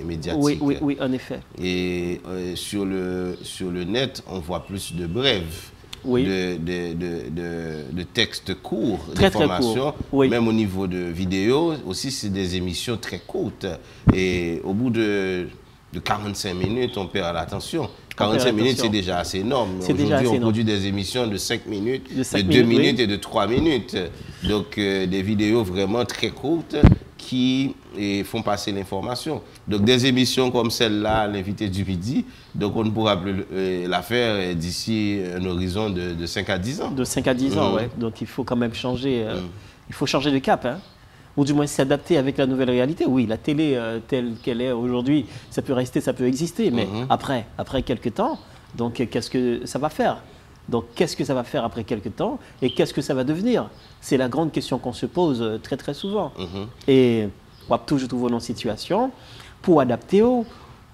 médiatiques. Oui, en effet. Et sur le net, on voit plus de brèves. De textes courts, d'informations, même au niveau de vidéos, aussi c'est des émissions très courtes. Et au bout de 45 minutes, on perd l'attention. 45 minutes, c'est déjà assez énorme. Aujourd'hui, on produit des émissions de 5 minutes, de 2 minutes et de 3 minutes. Donc, des vidéos vraiment très courtes qui font passer l'information. Donc des émissions comme celle-là, l'invité du midi, donc on ne pourra plus la faire d'ici un horizon de 5 à 10 ans. De 5 à 10 ans, oui. Donc il faut quand même changer, il faut changer de cap, hein. Ou du moins s'adapter avec la nouvelle réalité. Oui, la télé telle qu'elle est aujourd'hui, ça peut rester, ça peut exister, mais après quelques temps, donc qu'est-ce que ça va faire? Donc, qu'est-ce que ça va faire après quelques temps et qu'est-ce que ça va devenir? C'est la grande question qu'on se pose très, très souvent. Et on va toujours trouver une situation pour adapter,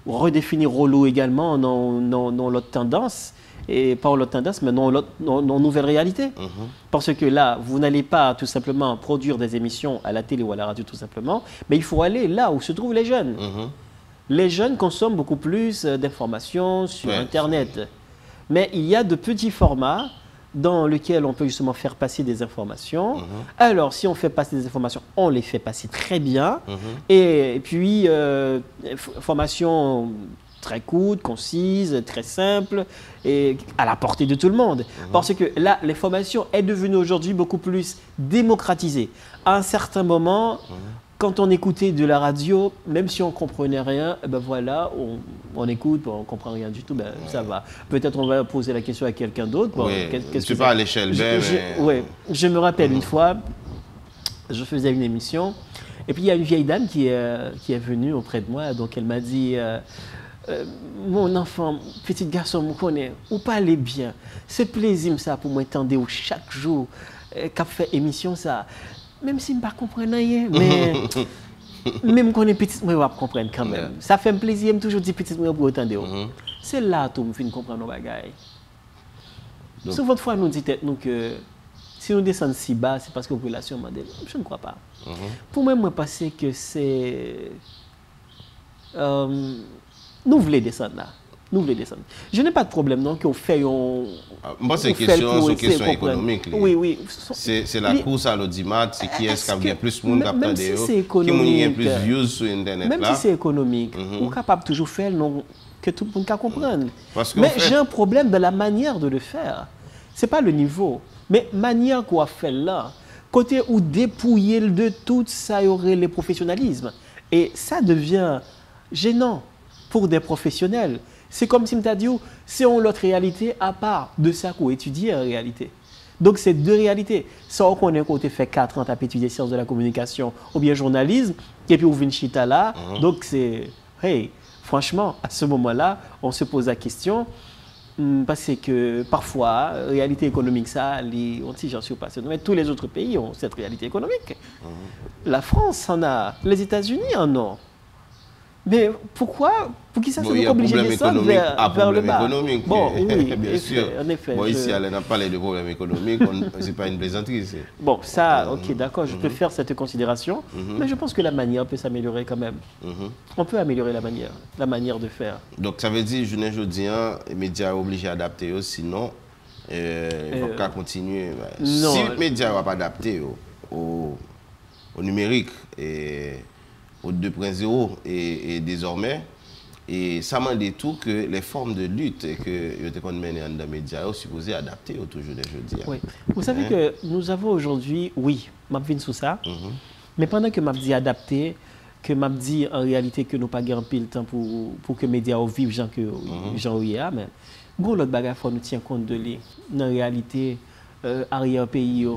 redéfinir rôle également dans l'autre tendance, et pas l'autre tendance, mais dans nouvelle réalité. Parce que là, vous n'allez pas tout simplement produire des émissions à la télé ou à la radio tout simplement, mais il faut aller là où se trouvent les jeunes. Les jeunes consomment beaucoup plus d'informations sur Internet. Mais il y a de petits formats dans lequel on peut justement faire passer des informations. Alors, si on fait passer des informations, on les fait passer très bien. Et puis, formation très courte, concise, très simple et à la portée de tout le monde. Parce que là, l'information est devenue aujourd'hui beaucoup plus démocratisée. À un certain moment, quand on écoutait de la radio, même si on ne comprenait rien, ben voilà, on écoute, on ne comprend rien du tout, ben ça va. Peut-être on va poser la question à quelqu'un d'autre. Bon, qu'est-ce que pas à l'échelle même. Oui, je me rappelle une fois, je faisais une émission, et puis il y a une vieille dame qui est venue auprès de moi, donc elle m'a dit mon enfant, petit garçon, me connaît, ou parlez bien. C'est plaisir ça pour moi entendre chaque jour qu'a fait émission ça. Même si je ne comprends rien, mais même quand on est petit, je vais comprendre quand même. Ça fait un plaisir, je toujours dire petit pour entendre. C'est là que je comprends nos bagailles. Souvent, fois, nous disons que si nous descendons si bas, c'est parce que la population m'a dit. Je ne crois pas. Pour moi, je pense que c'est. Nous voulons descendre là. Nous voulons descendre. Je n'ai pas de problème, non, qu'on fait moi, c'est une question économique. Oui, oui. C'est la course à l'audimat, c'est qui est-ce qui a plus de monde qui même si c'est économique, qui a plus de views sur Internet. Même si c'est économique, on est capable de toujours faire que tout le monde comprenne. Mais j'ai un problème de la manière de le faire. Ce n'est pas le niveau, mais manière qu'on a fait là. Côté où dépouiller de tout ça, y aurait le professionnalisme. Et ça devient gênant pour des professionnels. C'est comme si je t'ai dit, c'est l'autre réalité à part de ça qu'on étudie en réalité. Donc, c'est deux réalités. Ça, on connaît qu'on fait 4 ans, tu as étudié sciences de la communication ou bien journalisme, et puis on vient chita là. Donc, c'est, hey, franchement, à ce moment-là, on se pose la question, parce que parfois, réalité économique, ça, on dit, j'en suis pas. Mais tous les autres pays ont cette réalité économique. La France en a, les États-Unis en ont. Mais pourquoi? Pour qui ça c'est obligé de descendre vers le bas? Bon, oui, bien sûr. En effet. Bon, ici, elle n'a pas parlé de problème économique, ce n'est pas une plaisanterie. Bon, ça, ok, d'accord, je peux faire cette considération, mais je pense que la manière peut s'améliorer quand même. On peut améliorer la manière de faire. Donc, ça veut dire, je ne dis rien, les médias sont obligés d'adapter, sinon, il ne faut pas continuer. Si les médias ne vont pas adapter au numérique, au 2.0 et désormais, et ça m'a dit tout que les formes de lutte que je mène dans les médias sont supposées adapter au toujours des jeudis. Oui. Vous savez que nous avons aujourd'hui, oui, je viens sur ça, mais pendant que je dis adapter, que je dis en réalité que nous n'avons pas gagné le temps pour que les médias vivent gens que gens y a, mais bon, l'autre bagage, il faut nous tenir compte de lui. Dans la réalité, arrière-pays,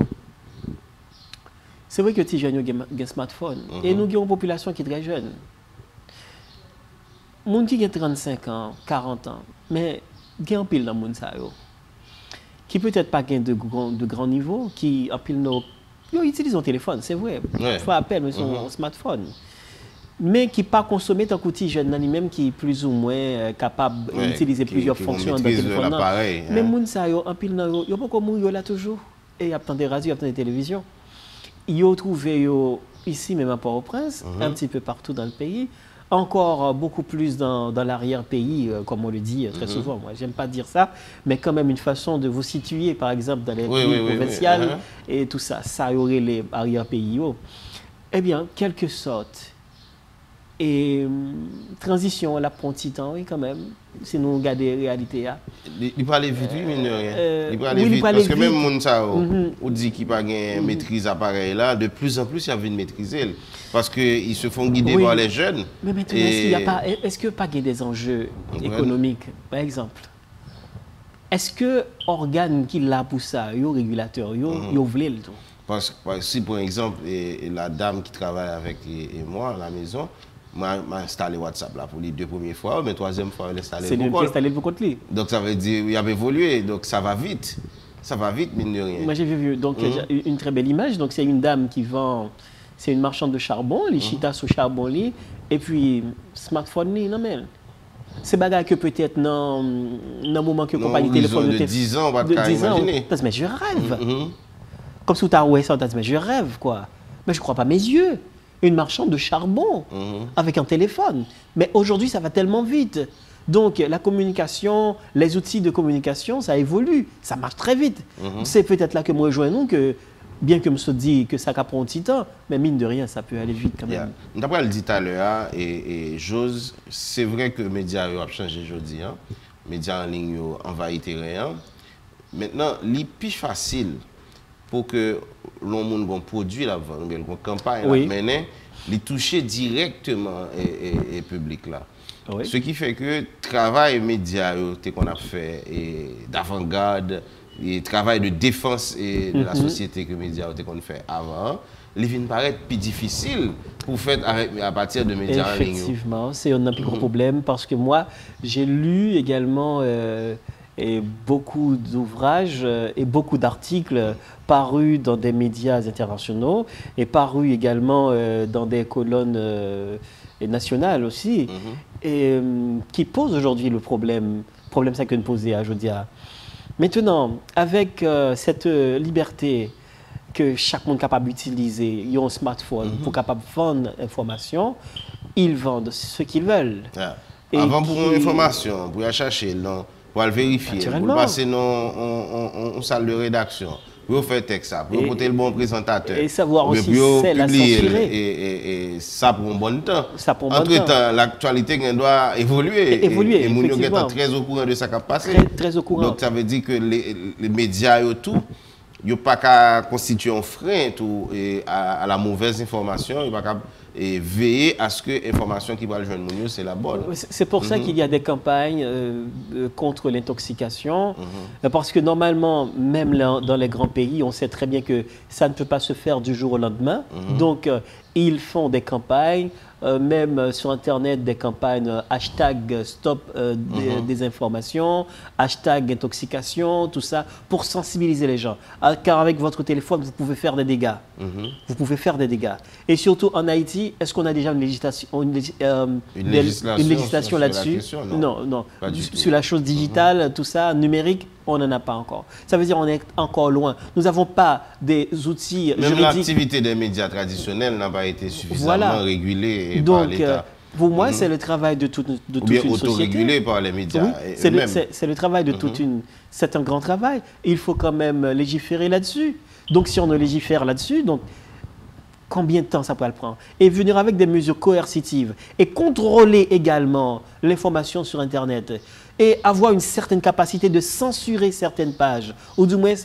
c'est vrai que les jeunes ont un smartphone et nous avons une population qui est très jeune. Les gens qui ont 35 ans, 40 ans, mais il y a un pile dans le monde qui peut-être pas de grand niveau, qui utilisent un téléphone, c'est vrai. Il faut appeler son smartphone. Mais qui pas consommé tant qu'outil jeune, même qui est plus ou moins capable d'utiliser plusieurs fonctions dans le téléphone. Mais les gens en pile dans il y a beaucoup de gens là toujours. Et il y a des radios, il y a des télévisions. Ils ont trouvé ici, même à Port-au-Prince, un petit peu partout dans le pays, encore beaucoup plus dans l'arrière-pays, comme on le dit très souvent. Moi, j'aime pas dire ça, mais quand même une façon de vous situer, par exemple, dans les pays provinciaux et tout ça. Ça y aurait les arrière-pays. Eh bien, quelque sorte. Et transition, la petit temps, oui, quand même, si nous regardons la réalité. Il peut aller vite, oui, mais rien. Il peut aller vite, parce que même les gens qui disent qu'ils n'ont pas de maîtrise appareil là, de plus en plus, ils ont envie de maîtriser. Parce qu'ils se font guider par les jeunes. Mais maintenant, est-ce qu'il n'y a pas des enjeux économiques, par exemple? Est-ce que l'organe qui l'a pour ça, le régulateur, il voulait le tout? Parce que si, par exemple, la dame qui travaille avec moi à la maison, m'a installé WhatsApp là pour les 2 premières fois, mais 3e fois, elle a installé c'est lui qui a installé pour compte lui. Donc ça veut dire qu'il a évolué, donc ça va vite. Ça va vite, mine de rien. Moi j'ai vu donc, une très belle image. Donc c'est une dame qui vend, c'est une marchande de charbon, les chita sur charbon, et puis smartphone, non mais. C'est bagarre que peut-être dans le moment que la compagnie téléphone de 10 ans, on va te imaginer. Mais je rêve. Comme si tu as ça, mais je rêve quoi. Mais je ne crois pas mes yeux. Une marchande de charbon avec un téléphone. Mais aujourd'hui, ça va tellement vite. Donc, la communication, les outils de communication, ça évolue, ça marche très vite. C'est peut-être là que moi, je rejoins que, bien que je me dis que ça prend un petit temps, mais mine de rien, ça peut aller vite quand même. D'après le dit tout à l'heure, et j'ose, c'est vrai que les médias ont changé aujourd'hui. Hein? Les médias en ligne ont envahi le terrain. Maintenant, c'est plus facile pour que l'on produit la vente, une campagne, mener, les toucher directement le public là. Oui. Ce qui fait que le travail média qu'on a fait d'avant-garde, le travail de défense de la société que les médias ont fait avant, il vient paraître plus difficile pour faire à partir de médias en ligne. Effectivement, c'est un plus gros problème parce que moi, j'ai lu également beaucoup d'ouvrages et beaucoup d'articles parus dans des médias internationaux et parus également dans des colonnes nationales aussi, et qui posent aujourd'hui le problème ça que nous posons aujourd'hui. Maintenant, avec cette liberté que chaque monde est capable d'utiliser, ils ont un smartphone pour capable de vendre l'information, ils vendent ce qu'ils veulent. Et avant pour une information, pour la chercher, pour la vérifier, pour passer dans une salle de rédaction, pour faire texte, pour porter le bon présentateur. Et savoir aussi c'est la censurer. Et ça pour un bon temps. Entre-temps, l'actualité doit évoluer. Et nous sommes très au courant de ce qui a passé. Très au courant. Donc ça veut dire que les médias et tout, ils n'ont pas qu'à constituer un frein à la mauvaise information. Ils n'ont pas qu'à veiller à ce que l'information qui va le joindre, c'est la bonne. C'est pour ça qu'il y a des campagnes contre l'intoxication. Parce que normalement, même dans les grands pays, on sait très bien que ça ne peut pas se faire du jour au lendemain. Donc, ils font des campagnes, même sur Internet, des campagnes hashtag stop des informations, hashtag intoxication, tout ça, pour sensibiliser les gens. Car avec votre téléphone, vous pouvez faire des dégâts. Vous pouvez faire des dégâts. Et surtout en Haïti, est-ce qu'on a déjà une législation là-dessus? Non. Sur la chose digitale, tout ça, numérique, on n'en a pas encore. Ça veut dire qu'on est encore loin. Nous n'avons pas des outils juridiques. Même l'activité des médias traditionnels n'a pas été suffisamment régulée par l'État. Pour moi, c'est le travail de toute une société. Autorégulé par les médias. C'est le travail de toute une... C'est un grand travail. Il faut quand même légiférer là-dessus. Donc, si on ne légifère là-dessus, donc combien de temps ça peut le prendre? Et venir avec des mesures coercitives et contrôler également l'information sur Internet et avoir une certaine capacité de censurer certaines pages. Ou du moins,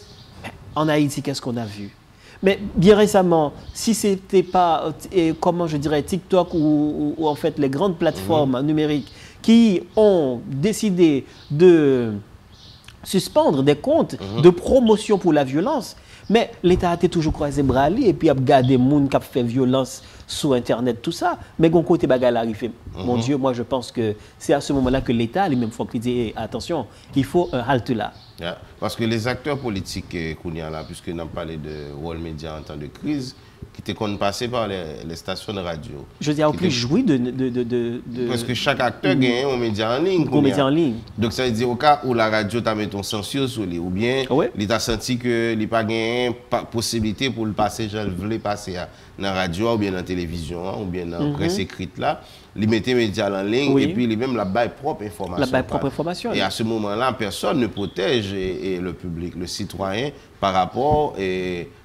en Haïti, qu'est-ce qu'on a vu? Mais bien récemment, si ce n'était pas, comment je dirais, TikTok ou en fait les grandes plateformes numériques qui ont décidé de suspendre des comptes de promotion pour la violence, mais l'État a toujours croisé bras et puis a gardé les gens qui ont fait violence sur Internet, tout ça. Mais d'un côté, bagarre arrive. Mon Dieu, moi je pense que c'est à ce moment-là que l'État lui-même faut qu'il dise attention, il faut un halte là. Parce que les acteurs politiques qu'on y a là, puisque nous avons parlé de rôle média en temps de crise, qui étaient passés par les stations de radio. Je dis, au plus jouir Parce que chaque acteur gagne un média en ligne. Donc ça veut dire au cas où la radio t'a mis ton censure sur lui, ou bien il t'a senti que il n'a pas gagné possibilité pour le passer, je voulais passer dans la radio, ou bien dans la télévision, ou bien dans la presse écrite là. Il mettait les médias en ligne et puis lui-même la baille propre information. Et à ce moment-là, personne ne protège le public, le citoyen, par rapport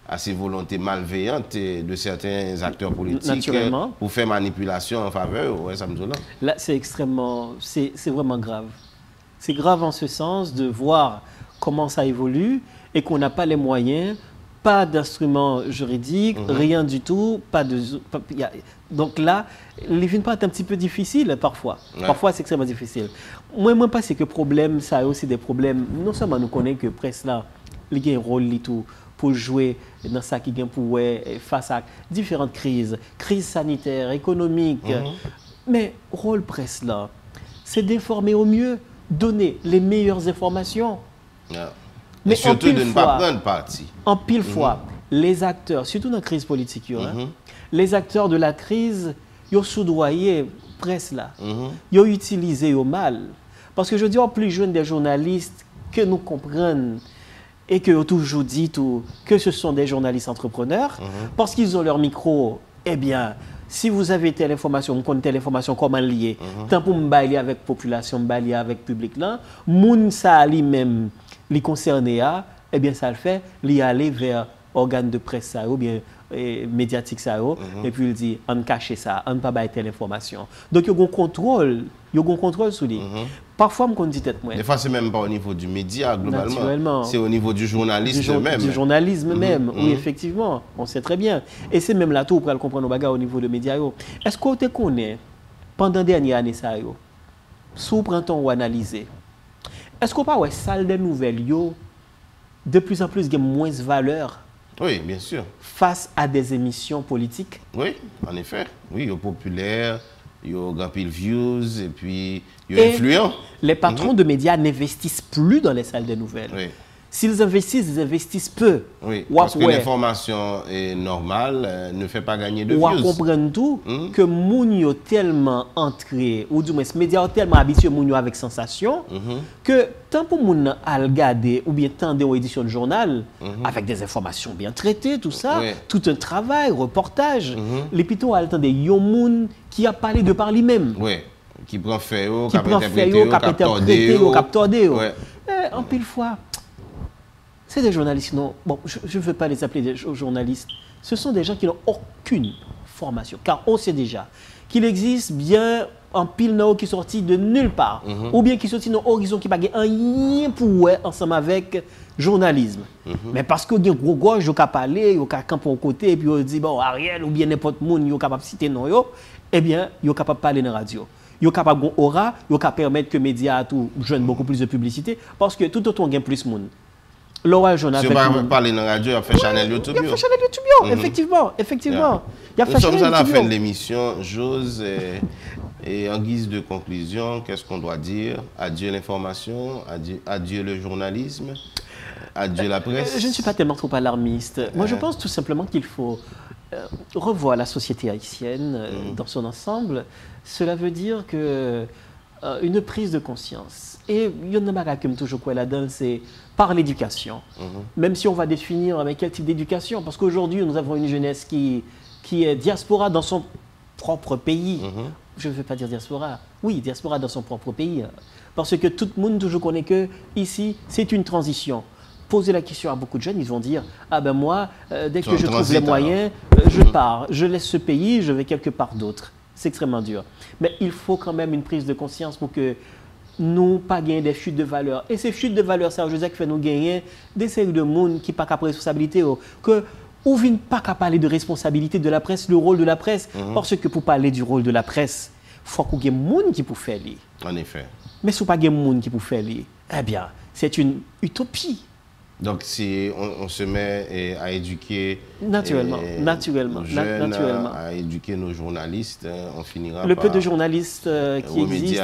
à ces volontés malveillantes de certains acteurs politiques pour faire manipulation en faveur. Là, c'est extrêmement, c'est vraiment grave. C'est grave en ce sens de voir comment ça évolue et qu'on n'a pas les moyens, pas d'instruments juridiques, rien du tout, donc là, les films peuvent être un petit peu difficiles parfois. Parfois, c'est extrêmement difficile. Moi, je pense que le problème, ça a aussi des problèmes. Non seulement nous connaissons que presse là, il y a un rôle pour jouer dans ça qui vient pour face à différentes crises sanitaires, économiques. Mais rôle presse là, c'est d'informer au mieux, donner les meilleures informations. Mais surtout de ne pas prendre parti. En pile fois, les acteurs, surtout dans la crise politique, les acteurs de la crise, ils ont soudoyé presse là. Ils ont utilisé au mal. Parce que je dis aux plus jeunes des journalistes que nous comprennent et que toujours dit que ce sont des journalistes entrepreneurs, parce qu'ils ont leur micro, eh bien, si vous avez telle information, vous connaissez telle information, comment lier, tant pour me bailler avec la population, me bailler avec le public là, moun ça lui-même, les concernés, eh bien ça le fait, il aller vers organe de presse ça, ou bien médiatique ça, et puis il dit, on cache ça, on ne peut pas bailler telle information. Donc il y a un contrôle sur lui. Parfois, on dit tête moi. Des fois, c'est même pas au niveau du média, globalement. Naturellement. C'est au niveau du journalisme même. Du journalisme même, oui, effectivement. On sait très bien. Et c'est même là tout pour comprendre nos bagages au niveau de médias. Est-ce qu'on te connaît, pendant les dernières années, ça, sous printemps ou analysé, est-ce qu'on pas ouais, salle des nouvelles, de plus en plus, il y a moins de valeur? Oui, bien sûr. Face à des émissions politiques? Oui, en effet. Oui, il y a populaire, il y a grand pile views, et puis il y a influent. Les patrons de médias n'investissent plus dans les salles de nouvelles. Oui. S'ils investissent, ils investissent peu. Oui, parce que l'information est normale, ne fait pas gagner de views. On comprend tout que moun yo tellement entré, ou du moins, les médias ont tellement habitué moun yo avec sensation, que tant pour moun a regarder ou bien tant des éditions de journal, avec des informations bien traitées, tout ça, tout un travail, reportage, les pitons attendent yon moun qui a parlé de par lui-même. Oui, qui prend fait, qui prend fait, qui a tordé. En pile fois, c'est des journalistes, non, bon, je ne veux pas les appeler des journalistes, ce sont des gens qui n'ont aucune formation, car on sait déjà qu'il existe bien un pile qui est sorti de nulle part, ou bien qui est sorti dans horizon qui n'a pas rien pour ensemble avec journalisme. Mais parce que y a un gros gauche, il a parlé, il a campé au côté, et puis il dit, bon, Ariel, ou bien n'importe qui, il est capable de citer non, eh bien, il est capable de parler dans la radio. Il est capable de aura, il est capable de permettre que les médias jeune beaucoup plus de publicité, parce que tout autant il y a plus de monde. Si on va parler dans la radio, il a fait Chanel YouTube. Il a fait Chanel YouTube, effectivement. Nous sommes à la fin de l'émission. J'ose, et en guise de conclusion, qu'est-ce qu'on doit dire? Adieu l'information, adieu le journalisme, adieu la presse. Je ne suis pas tellement trop alarmiste. Moi, je pense tout simplement qu'il faut revoir la société haïtienne dans son ensemble. Cela veut dire que une prise de conscience. Et il y en a un qui me toujours quoi là-dedans, c'est par l'éducation. Même si on va définir avec quel type d'éducation, parce qu'aujourd'hui, nous avons une jeunesse qui est diaspora dans son propre pays. Je ne veux pas dire diaspora. Oui, diaspora dans son propre pays. Parce que tout le monde toujours connaît que ici, c'est une transition. Poser la question à beaucoup de jeunes, ils vont dire « Ah ben moi, dès que je trouve les moyens, je pars. Je laisse ce pays, je vais quelque part d'autre. » C'est extrêmement dur. Mais il faut quand même une prise de conscience pour que nous pas gagner des chutes de valeur. Et ces chutes de valeur, ça, Joseph, fait nous gagner des séries de monde qui pas capable de responsabilité. Que ou vient pas qu'à parler de responsabilité de la presse, le rôle de la presse. Parce que pour parler du rôle de la presse, il faut qu'il y ait des gens qui pour faire lui. En effet. Mais si pas des gens qui pour faire lui, eh bien, c'est une utopie. Donc, si on se met à éduquer naturellement, à éduquer nos journalistes, on finira le peu de journalistes qui existent,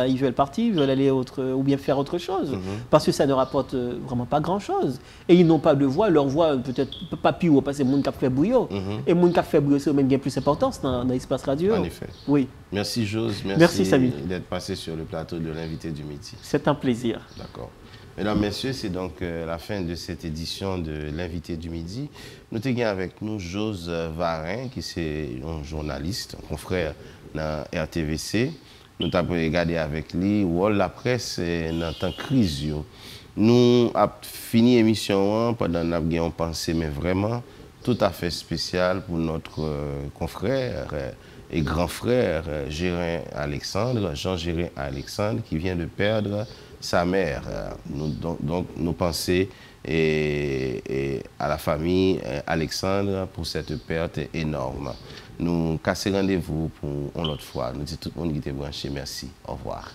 ils veulent partir, ils veulent aller ou bien faire autre chose, parce que ça ne rapporte vraiment pas grand-chose. Et ils n'ont pas de voix, leur voix peut-être pas plus haut, parce que c'est le monde qui a fait bouillot. Et le monde qui a fait bouillot, c'est même bien plus d'importance dans l'espace radio. En effet. Oui. Merci Jose, merci Samy d'être passé sur le plateau de l'invité du midi. C'est un plaisir. D'accord. Mesdames, Messieurs, c'est donc la fin de cette édition de l'invité du midi. Nous avons avec nous Jose Varin, qui est un journaliste, un confrère dans RTVC. Nous avons regardé avec lui la presse dans temps crise. Nous avons fini l'émission pendant que nous avons pensé, mais vraiment tout à fait spécial pour notre confrère et grand frère Gérin Alexandre, Jean-Gérin Alexandre, qui vient de perdre sa mère. Donc, nous pensons à la famille Alexandre pour cette perte énorme. Nous cassons rendez-vous pour une autre fois. Nous disons tout le monde qui était branché. Merci. Au revoir.